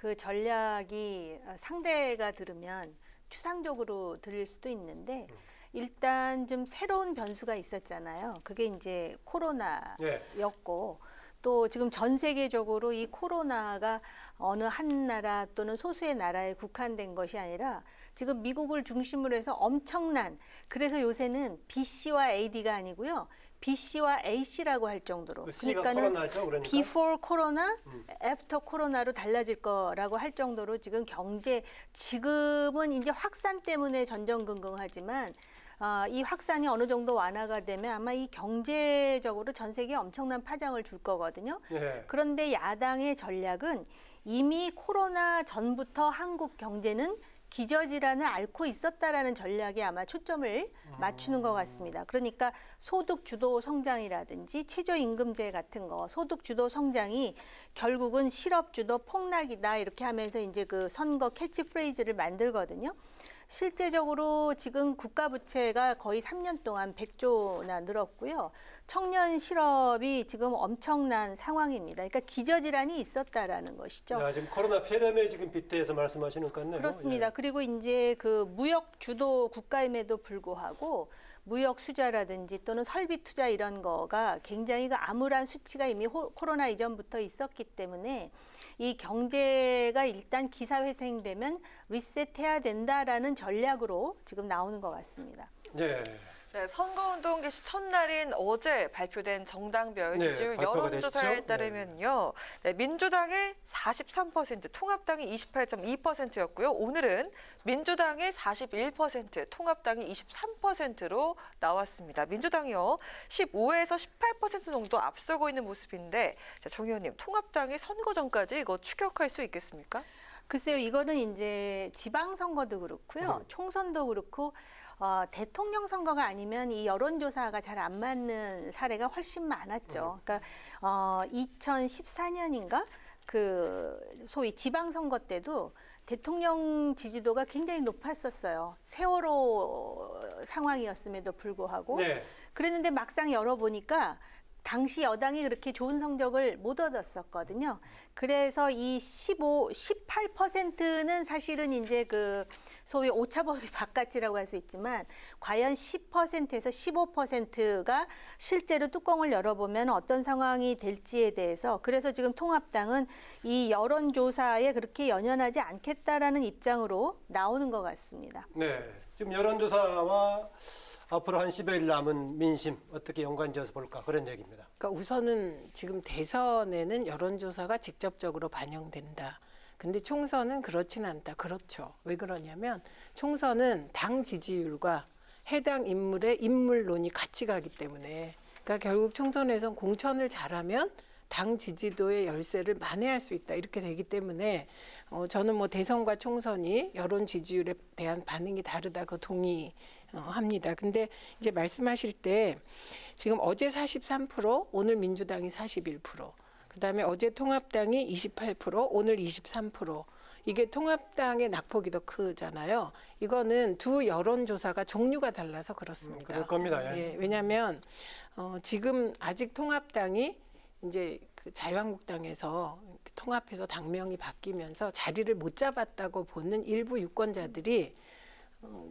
그 전략이 상대가 들으면 추상적으로 들릴 수도 있는데 일단 좀 새로운 변수가 있었잖아요. 그게 이제 코로나였고 또 지금 전 세계적으로 이 코로나가 어느 한 나라 또는 소수의 나라에 국한된 것이 아니라 지금 미국을 중심으로 해서 엄청난, 그래서 요새는 BC와 AD가 아니고요. BC와 AC라고 할 정도로. 그러니까는 before 코로나, after 코로나로 달라질 거라고 할 정도로 지금 지금은 이제 확산 때문에 전전긍긍하지만 이 확산이 어느 정도 완화가 되면 아마 이 경제적으로 전 세계에 엄청난 파장을 줄 거거든요. 네. 그런데 야당의 전략은 이미 코로나 전부터 한국 경제는 기저질환을 앓고 있었다라는 전략에 아마 초점을 맞추는 것 같습니다. 그러니까 소득 주도 성장이라든지 최저임금제 같은 거, 소득 주도 성장이 결국은 실업 주도 폭락이다 이렇게 하면서 이제 그 선거 캐치프레이즈를 만들거든요. 실제적으로 지금 국가 부채가 거의 3년 동안 100조나 늘었고요. 청년 실업이 지금 엄청난 상황입니다. 그러니까 기저질환이 있었다라는 것이죠. 야, 지금 코로나 폐렴에 지금 빗대해서 말씀하시는 것 같네요. 그렇습니다. 예. 그리고 이제 그 무역 주도 국가임에도 불구하고 무역 수자라든지 또는 설비 투자 이런 거가 굉장히 그 암울한 수치가 이미 코로나 이전부터 있었기 때문에 이 경제가 일단 기사회생되면 리셋해야 된다라는 전략으로 지금 나오는 것 같습니다. 네. 네, 선거운동 개시 첫날인 어제 발표된 정당별 지지율 여론조사에 따르면요. 네, 민주당의 43%, 통합당이 28.2%였고요. 오늘은 민주당의 41%, 통합당이 23%로 나왔습니다. 민주당이요. 15에서 18% 정도 앞서고 있는 모습인데, 자, 정 의원님, 통합당이 선거 전까지 이거 추격할 수 있겠습니까? 글쎄요, 이거는 이제 지방선거도 그렇고요. 총선도 그렇고 대통령 선거가 아니면 이 여론조사가 잘 안 맞는 사례가 훨씬 많았죠. 그러니까 2014년인가 그 소위 지방선거 때도 대통령 지지도가 굉장히 높았었어요. 세월호 상황이었음에도 불구하고. 네. 그랬는데 막상 열어보니까 당시 여당이 그렇게 좋은 성적을 못 얻었었거든요. 그래서 이 18%는 사실은 이제 그 소위 오차범위 바깥이라고 할 수 있지만 과연 10%에서 15%가 실제로 뚜껑을 열어보면 어떤 상황이 될지에 대해서, 그래서 지금 통합당은 이 여론조사에 그렇게 연연하지 않겠다라는 입장으로 나오는 것 같습니다. 네, 지금 여론조사와 앞으로 한 10여일 남은 민심 어떻게 연관지어서 볼까 그런 얘기입니다. 그러니까 우선은 지금 대선에는 여론조사가 직접적으로 반영된다. 근데 총선은 그렇진 않다. 그렇죠. 왜 그러냐면 총선은 당 지지율과 해당 인물의 인물론이 같이 가기 때문에 그러니까 결국 총선에선 공천을 잘하면 당 지지도의 열세를 만회할 수 있다. 이렇게 되기 때문에 저는 뭐 대선과 총선이 여론 지지율에 대한 반응이 다르다. 그 동의합니다. 근데 이제 말씀하실 때 지금 어제 43%, 오늘 민주당이 41%, 그다음에 어제 통합당이 28%, 오늘 23%. 이게 통합당의 낙폭이 더 크잖아요. 이거는 두 여론조사가 종류가 달라서 그렇습니다. 그럴 겁니다. 예. 예, 왜냐하면 지금 아직 통합당이 이제 그 자유한국당에서 통합해서 당명이 바뀌면서 자리를 못 잡았다고 보는 일부 유권자들이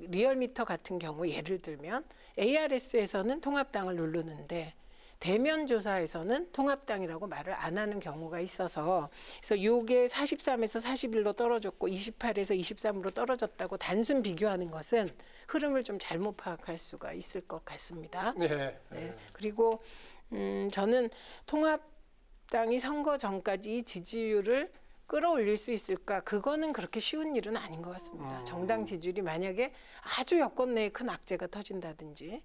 리얼미터 같은 경우 예를 들면 ARS에서는 통합당을 누르는데 대면 조사에서는 통합당이라고 말을 안 하는 경우가 있어서 그래서 이게 43에서 41로 떨어졌고 28에서 23으로 떨어졌다고 단순 비교하는 것은 흐름을 좀 잘못 파악할 수가 있을 것 같습니다. 네. 네. 그리고 저는 통합당이 선거 전까지 이 지지율을 끌어올릴 수 있을까? 그거는 그렇게 쉬운 일은 아닌 것 같습니다. 정당 지지율이 만약에 아주 여권 내에 큰 악재가 터진다든지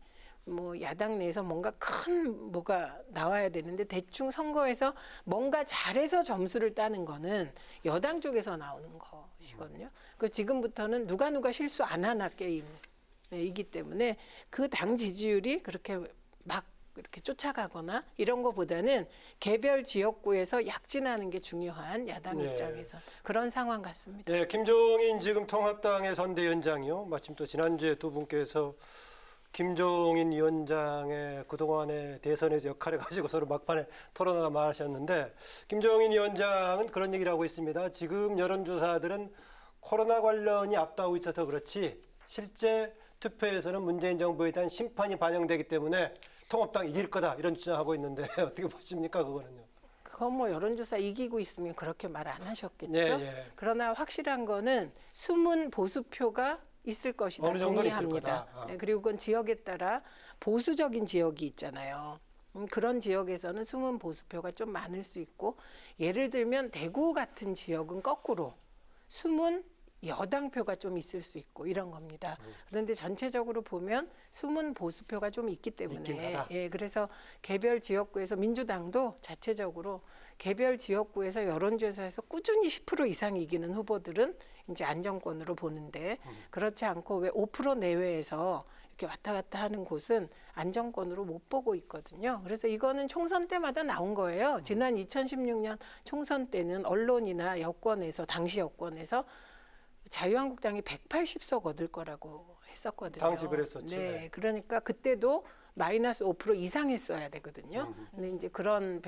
뭐 야당 내에서 뭔가 큰 뭐가 나와야 되는데 대충 선거에서 뭔가 잘해서 점수를 따는 거는 여당 쪽에서 나오는 것이거든요. 그 지금부터는 누가 실수 안 하나 게임이기 때문에 그 당 지지율이 그렇게 막 이렇게 쫓아가거나 이런 거보다는 개별 지역구에서 약진하는 게 중요한 야당 입장에서 그런 상황 같습니다. 네, 김종인 지금 통합당의 선대위원장이요. 마침 또 지난주에 두 분께서 김종인 위원장의 그동안의 대선에서 역할을 가지고 서로 막판에 토론을 말하셨는데 김종인 위원장은 그런 얘기를 하고 있습니다. 지금 여론조사들은 코로나 관련이 앞다고 있어서 그렇지 실제 투표에서는 문재인 정부에 대한 심판이 반영되기 때문에 통합당이 이길 거다 이런 주장하고 있는데 어떻게 보십니까 그거는요? 그건 뭐 여론조사 이기고 있으면 그렇게 말 안 하셨겠죠. 예. 그러나 확실한 거는 숨은 보수표가 있을 것이다. 어느 정도는 동의합니다. 있을 거다. 네, 그리고 그건 지역에 따라 보수적인 지역이 있잖아요. 그런 지역에서는 숨은 보수표가 좀 많을 수 있고 예를 들면 대구 같은 지역은 거꾸로 숨은 여당표가 좀 있을 수 있고 이런 겁니다. 그런데 전체적으로 보면 숨은 보수표가 좀 있기 때문에 그래서 개별 지역구에서 민주당도 자체적으로 개별 지역구에서 여론조사에서 꾸준히 10% 이상 이기는 후보들은 이제 안정권으로 보는데 그렇지 않고 왜 5% 내외에서 이렇게 왔다 갔다 하는 곳은 안정권으로 못 보고 있거든요. 그래서 이거는 총선 때마다 나온 거예요. 지난 2016년 총선 때는 언론이나 여권에서 당시 여권에서 자유한국당이 180석 얻을 거라고 했었거든요. 당시 그랬었죠. 네, 그러니까 그때도 마이너스 5% 이상 했어야 되거든요. 근데 이제 그런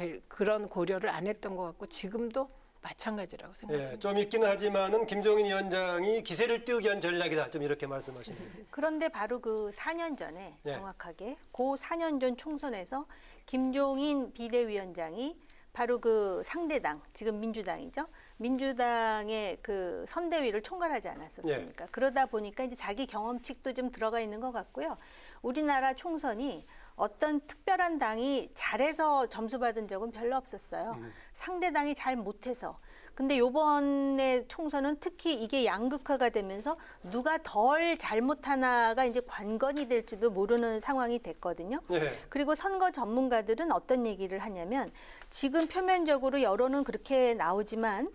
고려를 안 했던 것 같고 지금도 마찬가지라고 생각합니다. 예, 좀 있기는 하지만은 김종인 위원장이 기세를 띄우기 위한 전략이다. 좀 이렇게 말씀하십니다. 그런데 바로 그 4년 전에 예. 정확하게 그 4년 전 총선에서 김종인 비대위원장이 바로 그 상대당, 지금 민주당이죠. 민주당의 그 선대위를 총괄하지 않았었습니까? 그러다 보니까 이제 자기 경험칙도 좀 들어가 있는 것 같고요. 우리나라 총선이 어떤 특별한 당이 잘해서 점수 받은 적은 별로 없었어요. 상대당이 잘 못해서. 근데 요번에 총선은 특히 이게 양극화가 되면서 누가 덜 잘못하나가 이제 관건이 될지도 모르는 상황이 됐거든요. 그리고 선거 전문가들은 어떤 얘기를 하냐면 지금 표면적으로 여론은 그렇게 나오지만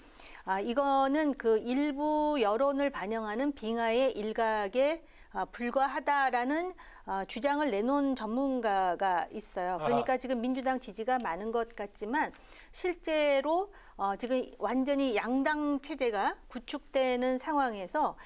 이거는 그 일부 여론을 반영하는 빙하의 일각에 불과하다라는 주장을 내놓은 전문가가 있어요. 그러니까 지금 민주당 지지가 많은 것 같지만 실제로 지금 완전히 양당 체제가 구축되는 상황에서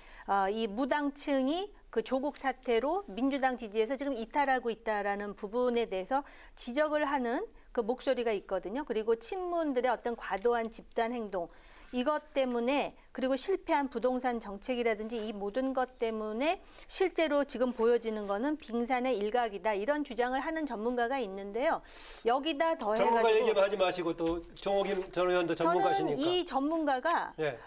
이 무당층이 그 조국 사태로 민주당 지지에서 지금 이탈하고 있다라는 부분에 대해서 지적을 하는 그 목소리가 있거든요. 그리고 친문들의 어떤 과도한 집단 행동 이것 때문에 그리고 실패한 부동산 정책이라든지 이 모든 것 때문에 실제로 지금 보여지는 거는 빙산의 일각이다 이런 주장을 하는 전문가가 있는데요. 여기다 더해가지고 전문가 얘기만 하지 마시고 또 정옥임 전 의원도 전문가시니까. 저는 이 전문가가 예.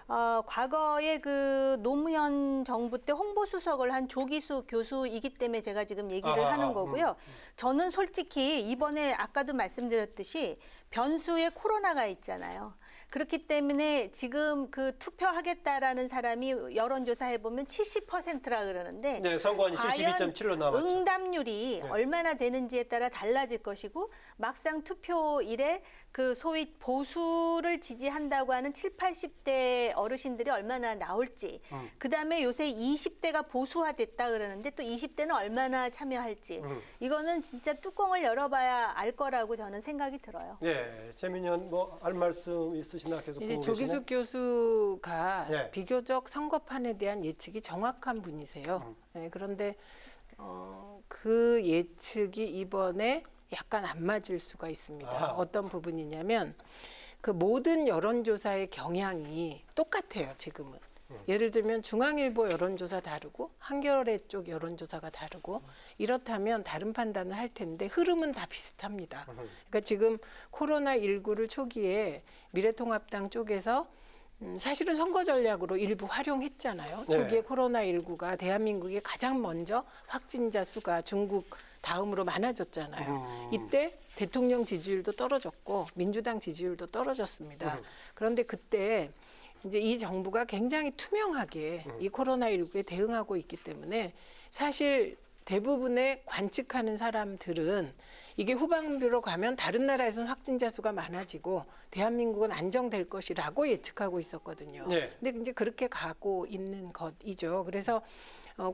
과거에 그 노무현 정부 때 홍보수석을 한 조기수 교수이기 때문에 제가 지금 얘기를 하는 거고요. 저는 솔직히 이번에 아까도 말씀드렸듯이 변수에 코로나가 있잖아요. 그렇기 때문에 지금 그 투표하겠다라는 사람이 여론조사해 보면 70%라 그러는데 네, 선거안이 72.7로 남았죠. 응답률이 네. 얼마나 되는지에 따라 달라질 것이고 막상 투표일에 그 소위 보수를 지지한다고 하는 7, 80대 어르신들이 얼마나 나올지 그다음에 요새 20대가 보수화됐다 그러는데 또 20대는 얼마나 참여할지 이거는 진짜 뚜껑을 열어봐야 알 거라고 저는 생각이 들어요. 네, 재민이 의원 뭐 할 말씀 있으시나 계속 이제 보고 조기숙 계시네? 교수가 예. 비교적 선거판에 대한 예측이 정확한 분이세요. 네, 그런데 그 예측이 이번에 약간 안 맞을 수가 있습니다. 아하. 어떤 부분이냐면 그 모든 여론조사의 경향이 똑같아요. 지금은. 예를 들면 중앙일보 여론조사 다르고 한겨레 쪽 여론조사가 다르고 이렇다면 다른 판단을 할 텐데 흐름은 다 비슷합니다. 그러니까 지금 코로나19를 초기에 미래통합당 쪽에서 사실은 선거 전략으로 일부 활용했잖아요. 네. 초기에 코로나19가 대한민국에 가장 먼저 확진자 수가 중국 다음으로 많아졌잖아요. 이때 대통령 지지율도 떨어졌고 민주당 지지율도 떨어졌습니다. 그런데 그때 이제 이 정부가 굉장히 투명하게 이 코로나19에 대응하고 있기 때문에 사실 대부분의 관측하는 사람들은 이게 후반부로 가면 다른 나라에서는 확진자 수가 많아지고 대한민국은 안정될 것이라고 예측하고 있었거든요. 네. 근데 이제 그렇게 가고 있는 것이죠. 그래서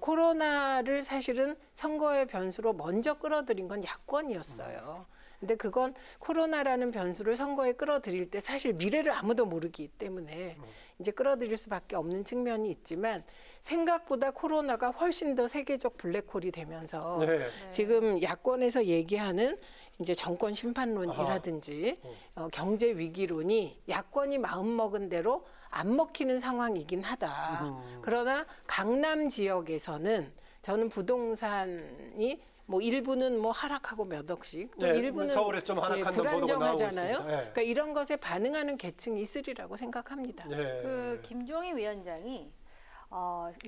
코로나를 사실은 선거의 변수로 먼저 끌어들인 건 야권이었어요. 근데 그건 코로나라는 변수를 선거에 끌어들일 때 사실 미래를 아무도 모르기 때문에 이제 끌어들일 수밖에 없는 측면이 있지만 생각보다 코로나가 훨씬 더 세계적 블랙홀이 되면서 네. 지금 야권에서 얘기하는 이제 정권 심판론이라든지 경제 위기론이 야권이 마음먹은 대로 안 먹히는 상황이긴 하다. 그러나 강남 지역에서는 저는 부동산이 뭐 일부는 뭐 하락하고 몇 억씩, 또 네, 일부는 서울에서 좀 하락한다는 보도가 나오고 불안정하잖아요. 있습니다. 네. 그러니까 이런 것에 반응하는 계층이 있으리라고 생각합니다. 네. 그 김종희 위원장이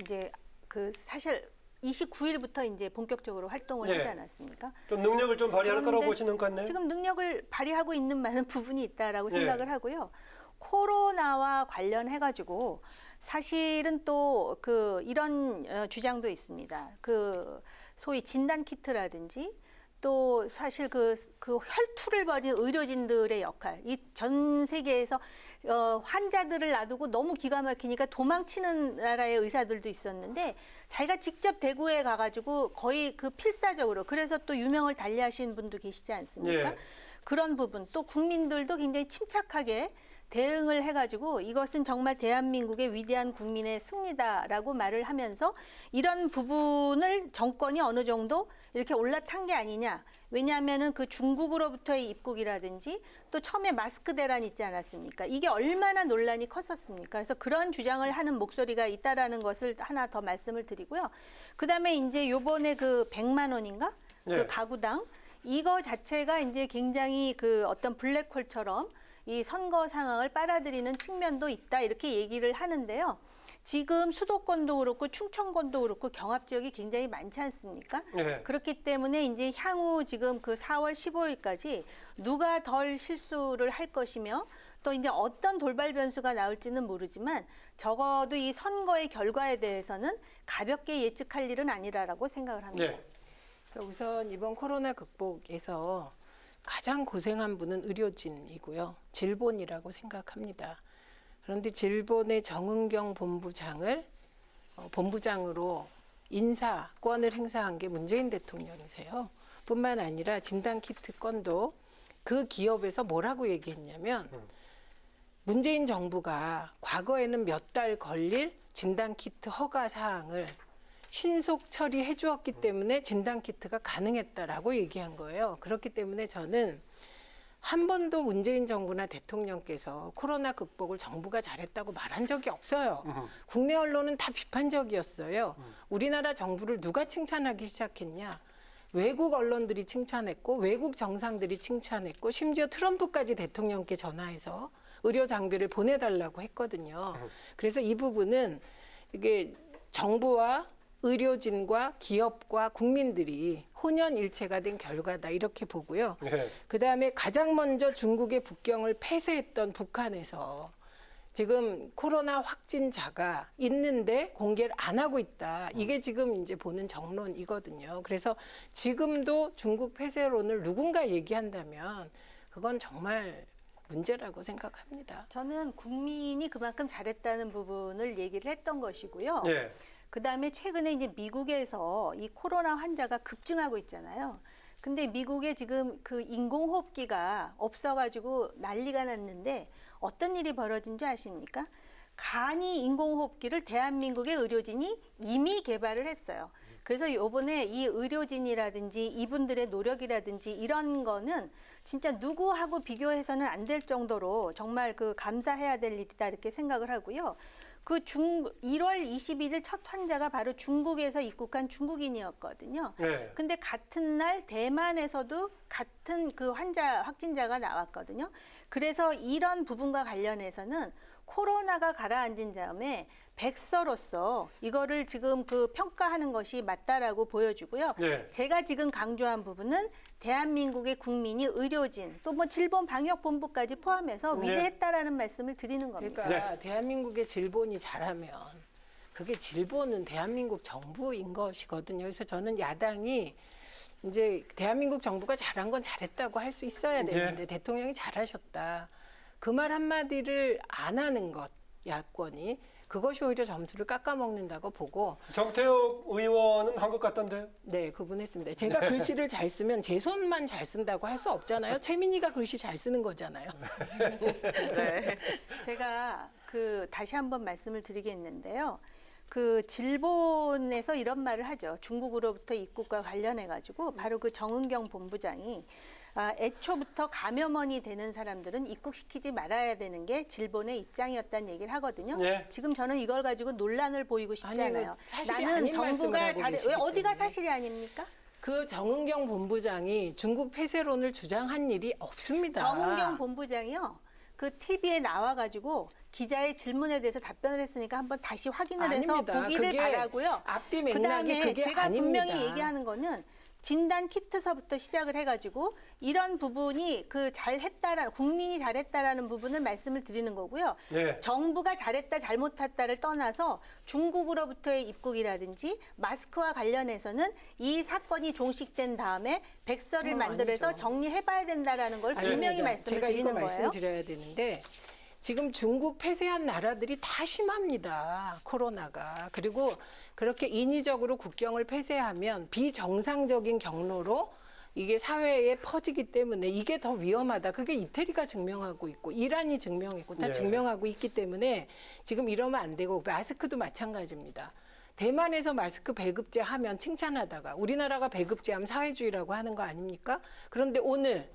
이제 그 사실 29일부터 이제 본격적으로 활동을 네. 하지 않았습니까? 좀 능력을 좀 발휘할 거라고 그런데 보시는 것 같네요. 지금 능력을 발휘하고 있는 많은 부분이 있다라고 네. 생각을 하고요. 코로나와 관련해 가지고 사실은 또 그 이런 주장도 있습니다. 그 소위 진단 키트라든지 또 사실 그 혈투를 벌인 의료진들의 역할, 이 전 세계에서 환자들을 놔두고 너무 기가 막히니까 도망치는 나라의 의사들도 있었는데 자기가 직접 대구에 가가지고 거의 그 필사적으로 그래서 또 유명을 달리하시는 분도 계시지 않습니까? 예. 그런 부분 또 국민들도 굉장히 침착하게 대응을 해가지고 이것은 정말 대한민국의 위대한 국민의 승리다라고 말을 하면서 이런 부분을 정권이 어느 정도 이렇게 올라탄 게 아니냐. 왜냐하면은 그 중국으로부터의 입국이라든지 또 처음에 마스크 대란 있지 않았습니까? 이게 얼마나 논란이 컸었습니까? 그래서 그런 주장을 하는 목소리가 있다라는 것을 하나 더 말씀을 드리고요. 그다음에 이제 요번에 그 100만 원인가? 네. 그 가구당 이거 자체가 이제 굉장히 그 어떤 블랙홀처럼 이 선거 상황을 빨아들이는 측면도 있다 이렇게 얘기를 하는데요. 지금 수도권도 그렇고 충청권도 그렇고 경합 지역이 굉장히 많지 않습니까? 네. 그렇기 때문에 이제 향후 지금 그 4월 15일까지 누가 덜 실수를 할 것이며 또 이제 어떤 돌발 변수가 나올지는 모르지만 적어도 이 선거의 결과에 대해서는 가볍게 예측할 일은 아니라고 생각을 합니다. 네. 우선 이번 코로나 극복에서 가장 고생한 분은 의료진이고요. 질본이라고 생각합니다. 그런데 질본의 정은경 본부장을 본부장으로 인사권을 행사한 게 문재인 대통령이세요. 뿐만 아니라 진단키트 건도 그 기업에서 뭐라고 얘기했냐면 문재인 정부가 과거에는 몇 달 걸릴 진단키트 허가 사항을 신속 처리해 주었기 때문에 진단키트가 가능했다라고 얘기한 거예요. 그렇기 때문에 저는 한 번도 문재인 정부나 대통령께서 코로나 극복을 정부가 잘했다고 말한 적이 없어요. 국내 언론은 다 비판적이었어요. 우리나라 정부를 누가 칭찬하기 시작했냐? 외국 언론들이 칭찬했고 외국 정상들이 칭찬했고 심지어 트럼프까지 대통령께 전화해서 의료 장비를 보내달라고 했거든요. 그래서 이 부분은 이게 정부와 의료진과 기업과 국민들이 혼연일체가 된 결과다 이렇게 보고요. 네. 그다음에 가장 먼저 중국의 북경을 폐쇄했던 북한에서 지금 코로나 확진자가 있는데 공개를 안 하고 있다. 이게 지금 이제 보는 정론이거든요. 그래서 지금도 중국 폐쇄론을 누군가 얘기한다면 그건 정말 문제라고 생각합니다. 저는 국민이 그만큼 잘했다는 부분을 얘기를 했던 것이고요. 예. 그다음에 최근에 이제 미국에서 이 코로나 환자가 급증하고 있잖아요. 근데 미국에 지금 그 인공호흡기가 없어가지고 난리가 났는데 어떤 일이 벌어진 줄 아십니까? 간이 인공호흡기를 대한민국의 의료진이 이미 개발을 했어요. 그래서 이번에 이 의료진이라든지 이분들의 노력이라든지 이런 거는 진짜 누구하고 비교해서는 안 될 정도로 정말 그 감사해야 될 일이다 이렇게 생각을 하고요. 그 1월 21일 첫 환자가 바로 중국에서 입국한 중국인이었거든요. 네. 근데 같은 날 대만에서도 같은 그 확진자가 나왔거든요. 그래서 이런 부분과 관련해서는 코로나가 가라앉은 다음에 백서로서 이거를 지금 그 평가하는 것이 맞다라고 보여주고요. 네. 제가 지금 강조한 부분은 대한민국의 국민이 의료진 또 뭐 질본 방역본부까지 포함해서 네. 위대했다라는 말씀을 드리는 겁니다. 그러니까 대한민국의 질본이 잘하면 그게 질본은 대한민국 정부인 것이거든요. 그래서 저는 야당이 이제 대한민국 정부가 잘한 건 잘했다고 할 수 있어야 되는데 대통령이 잘하셨다. 그 말 한마디를 안 하는 것, 야권이. 그것이 오히려 점수를 깎아먹는다고 보고. 정태욱 의원은 한 것 같던데요? 네, 구분했습니다. 제가 글씨를 잘 쓰면 제 손만 잘 쓴다고 할 수 없잖아요. 최민희가 글씨 잘 쓰는 거잖아요. 네. 제가 다시 한번 말씀을 드리겠는데요. 그 질본에서 이런 말을 하죠. 중국으로부터 입국과 관련해 가지고 바로 그 정은경 본부장이 애초부터 감염원이 되는 사람들은 입국시키지 말아야 되는 게 질본의 입장이었다는 얘기를 하거든요. 네. 지금 저는 이걸 가지고 논란을 보이고 싶지 아니, 않아요. 사실이 나는 아닌 정부가 말씀을 하고 왜 계시기 어디가 때문에. 사실이 아닙니까? 그 정은경 본부장이 중국 폐쇄론을 주장한 일이 없습니다. 정은경 본부장이요. 그 TV에 나와가지고 기자의 질문에 대해서 답변을 했으니까 한번 다시 확인을 해서 아닙니다. 보기를 그게 바라고요. 앞뒤 맥락이 그다음에 그게 제가 아닙니다. 분명히 얘기하는 거는 진단 키트서부터 시작을 해가지고 이런 부분이 국민이 잘했다라는 부분을 말씀을 드리는 거고요. 네. 정부가 잘했다 잘못했다를 떠나서 중국으로부터의 입국이라든지 마스크와 관련해서는 이 사건이 종식된 다음에 백서를 만들어서 아니죠. 정리해봐야 된다라는 걸 분명히 말씀을 드리는 제가 이거 거예요. 말씀드려야 되는데 지금 중국 폐쇄한 나라들이 다 심합니다. 코로나가. 그리고 그렇게 인위적으로 국경을 폐쇄하면 비정상적인 경로로 이게 사회에 퍼지기 때문에 이게 더 위험하다. 그게 이태리가 증명하고 있고 이란이 증명했고 다 네. 증명하고 있기 때문에 지금 이러면 안 되고 마스크도 마찬가지입니다. 대만에서 마스크 배급제 하면 칭찬하다가 우리나라가 배급제하면 사회주의라고 하는 거 아닙니까? 그런데 오늘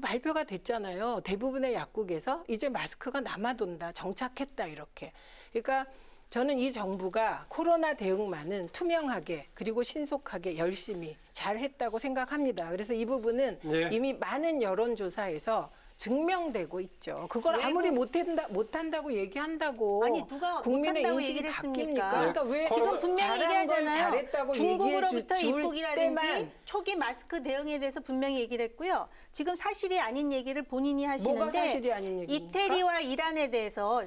발표가 됐잖아요. 대부분의 약국에서 이제 마스크가 남아돈다, 정착했다 이렇게. 그러니까 저는 이 정부가 코로나 대응만은 투명하게 그리고 신속하게 열심히 잘했다고 생각합니다. 그래서 이 부분은 네. 이미 많은 여론조사에서 증명되고 있죠. 그걸 아무리 못한다고 얘기한다고 아니 누가 국민의 못한다고 인식이 얘기를 바뀝니까? 했습니까? 그러니까 왜 지금 분명히 잘한 걸 얘기하잖아요. 잘했다고 중국으로부터 얘기해 줄 입국이라든지 때만 초기 마스크 대응에 대해서 분명히 얘기를 했고요. 지금 사실이 아닌 얘기를 본인이 뭐가 하시는데 사실이 아닌 얘기입니까? 이태리와 이란에 대해서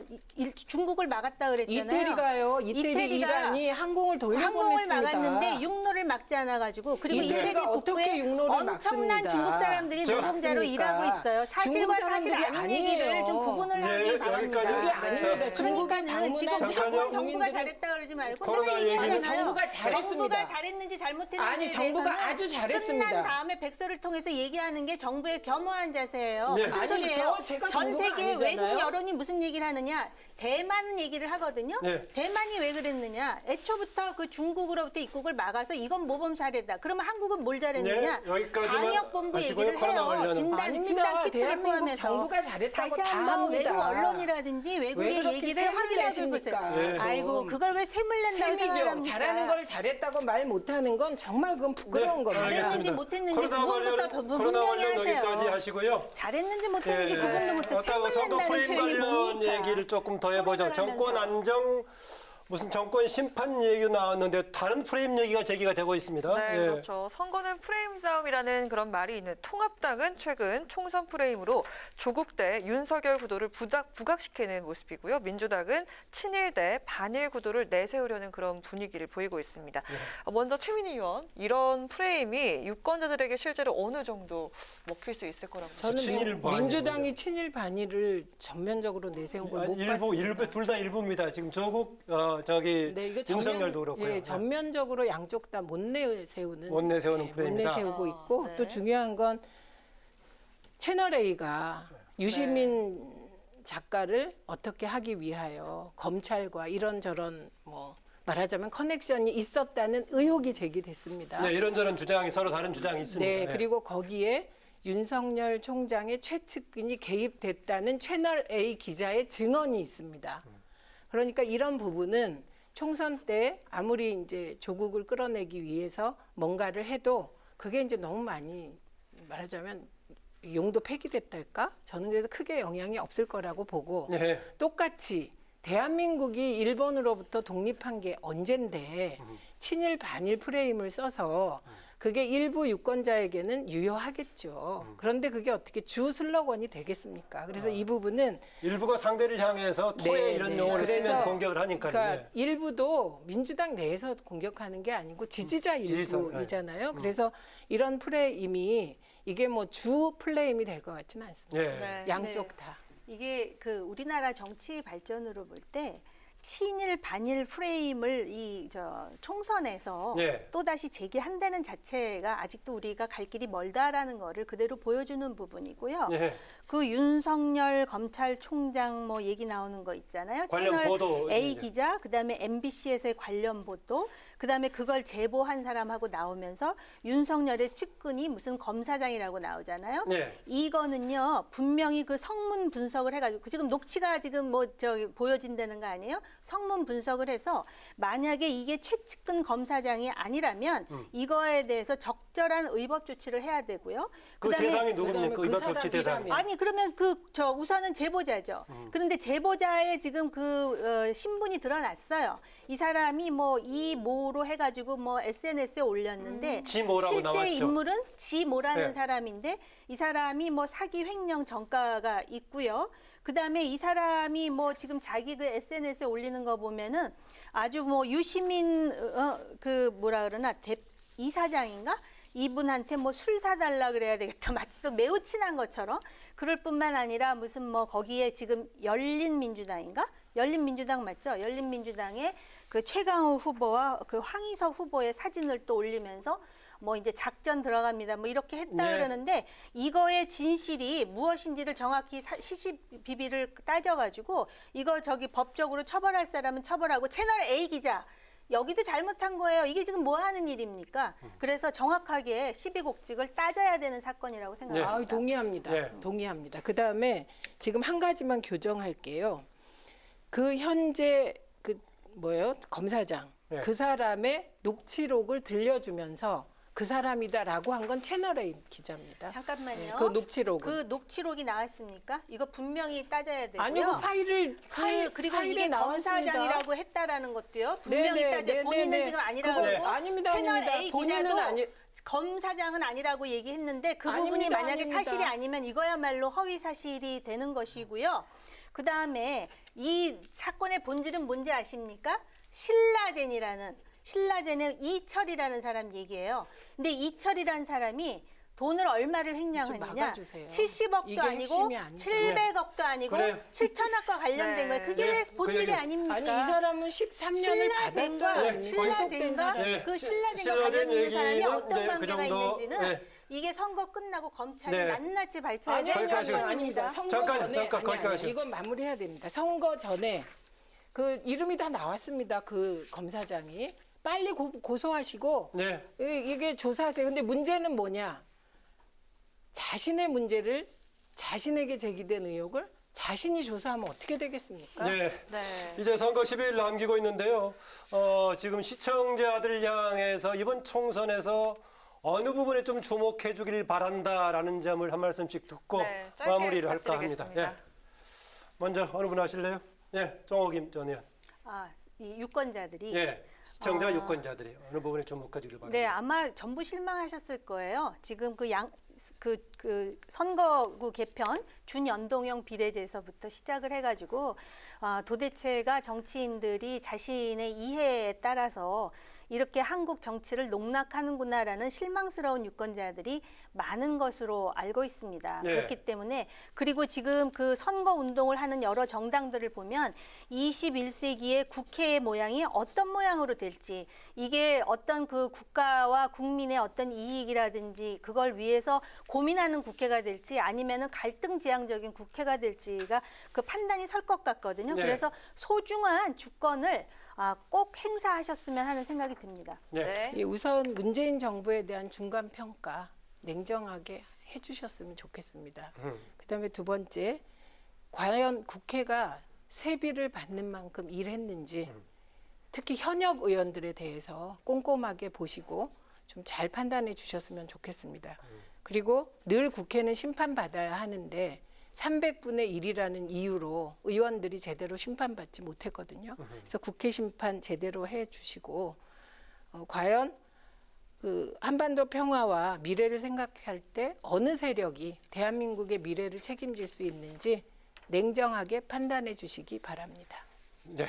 중국을 막았다 그랬잖아요. 이태리, 이란이 항공을 돌려보냈습니다. 항공을 막았는데 육로를 막지 않아 가지고 그리고 이태리가 이태리 어떻게 북부에 육로를 엄청난 막습니다. 중국 사람들이 노동자로 막습니까? 일하고 있어요. 사실은 사실과 사실 아닌 얘기를 좀 구분을 하기 바랍니다. 그러니까는 지금 정부가 잘했다 그러지 말고 코로나 얘기하잖아요. 정부가 잘했습니다. 정부가 잘했는지 잘못했는지에 아니, 정부가 대해서는 아주 잘했습니다. 끝난 다음에 백서를 통해서 얘기하는 게 정부의 겸허한 자세예요. 네. 무슨 아니, 소리예요? 제가 전 정부가 세계 아니잖아요. 외국 여론이 무슨 얘기를 하느냐? 대만은 얘기를 하거든요. 네. 대만이 왜 그랬느냐? 애초부터 그 중국으로부터 입국을 막아서 이건 모범 사례다. 그러면 한국은 뭘 잘했느냐? 네, 여기까지만 방역본부 하시고요. 얘기를 코로나 해요. 관련은. 진단 키트를 대한민국 포함해서. 정부가 잘했다고 다시 다 한번 합니다. 외국 언론이라든지 왜 외국의 그렇게 얘기를 셈을 확인해 내십니까? 보세요. 네. 아이고 그걸 왜 셈을 낸다고 셈이죠. 생각합니까? 잘하는 걸 잘했다고 말 못하는 건 정말 그건 부끄러운 겁니다. 잘했는지 못했는지 코로나 그것부터 관련 분명히 여기까지 하세요. 하시고요. 잘했는지 못했는지 그것부터 어떤 셈을 선거 낸다는 프레임 표현이 관련 뭡니까? 얘기를 조금 더 해보죠. 정권 안정 무슨 정권 심판 얘기가 나왔는데 다른 프레임 얘기가 제기가 되고 있습니다. 네, 예. 그렇죠. 선거는 프레임 싸움이라는 그런 말이 있는 통합당은 최근 총선 프레임으로 조국 대 윤석열 구도를 부각시키는 모습이고요. 민주당은 친일 대 반일 구도를 내세우려는 그런 분위기를 보이고 있습니다. 먼저 최민희 의원, 이런 프레임이 유권자들에게 실제로 어느 정도 먹힐 수 있을 거라고 저는 민주당이 친일 반일을 전면적으로 내세운 걸 못 봤습니다. 둘 다 일부입니다. 지금 조국 이거 윤석열도 그렇고요. 예, 전면적으로 양쪽 다 못 내세우는 프레임이다. 못 내세우고 있고 또 중요한 건 채널 A가 유시민 작가를 어떻게 하기 위하여 검찰과 이런저런 뭐 말하자면 커넥션이 있었다는 의혹이 제기됐습니다. 네, 이런저런 주장이 서로 다른 주장이 있습니다. 네, 그리고 거기에 윤석열 총장의 최측근이 개입됐다는 채널 A 기자의 증언이 있습니다. 그러니까 이런 부분은 총선 때 아무리 이제 조국을 끌어내기 위해서 뭔가를 해도 그게 이제 너무 많이 말하자면 용도 폐기됐달까? 저는 그래서 크게 영향이 없을 거라고 보고 네. 똑같이 대한민국이 일본으로부터 독립한 게 언젠데 친일 반일 프레임을 써서 그게 일부 유권자에게는 유효하겠죠. 그런데 그게 어떻게 주 슬로건이 되겠습니까? 그래서 이 부분은 일부가 상대를 향해서 토해 이런 용어를 쓰면서 공격을 하니까요. 그러니까 일부도 민주당 내에서 공격하는 게 아니고 지지자 일부이잖아요. 그래서 이런 프레임이 이게 뭐 주 플레임이 될 것 같지는 않습니다. 양쪽 다. 이게 그 우리나라 정치 발전으로 볼 때 친일 반일 프레임을 이 총선에서 또다시 제기한다는 자체가 아직도 우리가 갈 길이 멀다라는 거를 그대로 보여주는 부분이고요. 그 윤석열 검찰총장 뭐 얘기 나오는 거 있잖아요. 채널 보도, A 기자, 그다음에 MBC에서의 관련 보도, 그다음에 그걸 제보한 사람하고 나오면서 윤석열의 측근이 무슨 검사장이라고 나오잖아요. 이거는요 분명히 그 성문 분석을 해가지고 지금 녹취가 지금 뭐 보여진다는 거 아니에요? 성문 분석을 해서 만약에 이게 최측근 검사장이 아니라면 이거에 대해서 적절한 의법 조치를 해야 되고요. 그 대상이 누굽니까? 의법 조치 대상이. 아니 그러면 우선은 제보자죠. 그런데 제보자의 지금 그 신분이 드러났어요. 이 사람이 뭐 이모로 해가지고 뭐 SNS에 올렸는데 지모라고 실제 나왔죠. 인물은 지모라는 사람인데 이 사람이 뭐 사기 횡령 전과가 있고요. 그다음에 이 사람이 뭐 지금 자기 그 SNS에 올리는 거 보면은 아주 뭐 유시민 그 뭐라 그러나 이사장인가? 이분한테 뭐 술 사달라 그래야 되겠다. 마치 또 매우 친한 것처럼. 그럴 뿐만 아니라 무슨 뭐 거기에 지금 열린민주당인가? 열린민주당 맞죠? 열린민주당의 그 최강우 후보와 그 황희서 후보의 사진을 또 올리면서 뭐 이제 작전 들어갑니다. 뭐 이렇게 했다 그러는데 이거의 진실이 무엇인지를 정확히 시시비비를 따져가지고 이거 법적으로 처벌할 사람은 처벌하고 채널 A 기자 여기도 잘못한 거예요. 이게 지금 뭐 하는 일입니까? 그래서 정확하게 시비곡직을 따져야 되는 사건이라고 생각합니다. 동의합니다. 동의합니다. 그다음에 지금 한 가지만 교정할게요. 그 현재 검사장 그 사람의 녹취록을 들려주면서 그 사람이다라고 한 건 채널A 기자입니다. 잠깐만요. 그 녹취록은. 그 녹취록이 나왔습니까? 이거 분명히 따져야 되고요. 아니고 그리고 파일에 이게 나왔습니다. 검사장이라고 했다라는 것도요. 분명히 따져. 본인은 지금 아니라고 하고 아닙니다. 채널 아닙니다. A 본인은 기자도 검사장은 아니라고 얘기했는데 그 부분이 아닙니다. 만약에 아닙니다. 사실이 아니면 이거야말로 허위 사실이 되는 것이고요. 그다음에 이 사건의 본질은 뭔지 아십니까? 신라젠의 이철이라는 사람 얘기예요. 근데 이철이라는 사람이 돈을 얼마를 좀 횡령했느냐? 막아주세요. 70억도 이게 아니고 핵심이 아니죠. 700억도 아니고 그래요. 7천억과 관련된 거예요. 그게 왜 본질이 아닙니까? 아니 이 사람은 13년을 받았어요. 신라젠과 그 신라젠과 관련 있는 사람이 어떤 관계가 있는지는 이게 선거 끝나고 검찰이 낱낱이 발표해야 되는 아닙니다. 상황입니다. 잠깐 거기까지. 이건 마무리해야 됩니다. 선거 전에 그 이름이 다 나왔습니다. 그 검사장이 빨리 고소하시고 이게 조사하세요. 근데 문제는 뭐냐? 자신의 문제를 자신에게 제기된 의혹을 자신이 조사하면 어떻게 되겠습니까? 네. 이제 선거 10일 남기고 있는데요. 지금 시청자들 향해서 이번 총선에서 어느 부분에 좀 주목해 주길 바란다라는 점을 한 말씀씩 듣고 마무리를 할까 합니다. 먼저 어느 분 하실래요? 정옥임 전 의원. 이 유권자들이 시청자 유권자들이 어느 부분에 주목해 주길 바랍니다. 네, 아마 전부 실망하셨을 거예요. 지금 그 선거구 개편 준연동형 비례제에서부터 시작을 해가지고 도대체가 정치인들이 자신의 이해에 따라서 이렇게 한국 정치를 농락하는구나라는 실망스러운 유권자들이 많은 것으로 알고 있습니다. 그렇기 때문에 그리고 지금 그 선거 운동을 하는 여러 정당들을 보면 21세기의 국회의 모양이 어떤 모양으로 될지 이게 어떤 그 국가와 국민의 어떤 이익이라든지 그걸 위해서 고민하는 국회가 될지 아니면은 갈등지향적인 국회가 될지가 그 판단이 설 것 같거든요. 그래서 소중한 주권을 꼭 행사하셨으면 하는 생각이 듭니다. 우선 문재인 정부에 대한 중간 평가 냉정하게 해주셨으면 좋겠습니다. 그다음에 두 번째, 과연 국회가 세비를 받는 만큼 일했는지 특히 현역 의원들에 대해서 꼼꼼하게 보시고 좀 잘 판단해 주셨으면 좋겠습니다. 그리고 늘 국회는 심판받아야 하는데 300분의 1이라는 이유로 의원들이 제대로 심판받지 못했거든요. 그래서 국회 심판 제대로 해주시고 과연 그 한반도 평화와 미래를 생각할 때 어느 세력이 대한민국의 미래를 책임질 수 있는지 냉정하게 판단해 주시기 바랍니다. 네.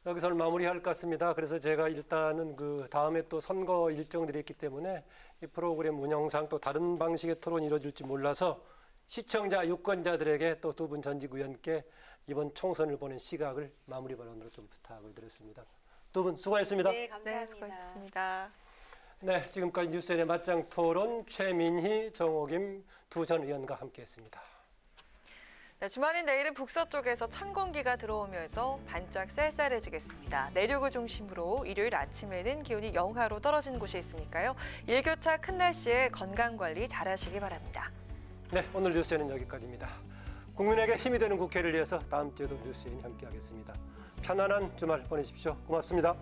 여기서 마무리할 것 같습니다. 그래서 제가 일단은 그 다음에 또 선거 일정들이 있기 때문에 이 프로그램 운영상 또 다른 방식의 토론이 이루어질지 몰라서 시청자, 유권자들에게 또 두 분 전직 의원께 이번 총선을 보는 시각을 마무리 발언으로 좀 부탁을 드렸습니다. 두 분 수고하셨습니다. 네, 감사합니다. 수고하셨습니다. 네, 지금까지 뉴스엔의 맞짱 토론 최민희, 정옥임 두 전 의원과 함께했습니다. 주말인 내일은 북서쪽에서 찬 공기가 들어오면서 반짝 쌀쌀해지겠습니다. 내륙을 중심으로 일요일 아침에는 기온이 영하로 떨어지는 곳이 있으니까요. 일교차 큰 날씨에 건강관리 잘하시기 바랍니다. 네, 오늘 뉴스엔은 여기까지입니다. 국민에게 힘이 되는 국회를 위해서 다음 주에도 뉴스엔 함께하겠습니다. 편안한 주말 보내십시오. 고맙습니다.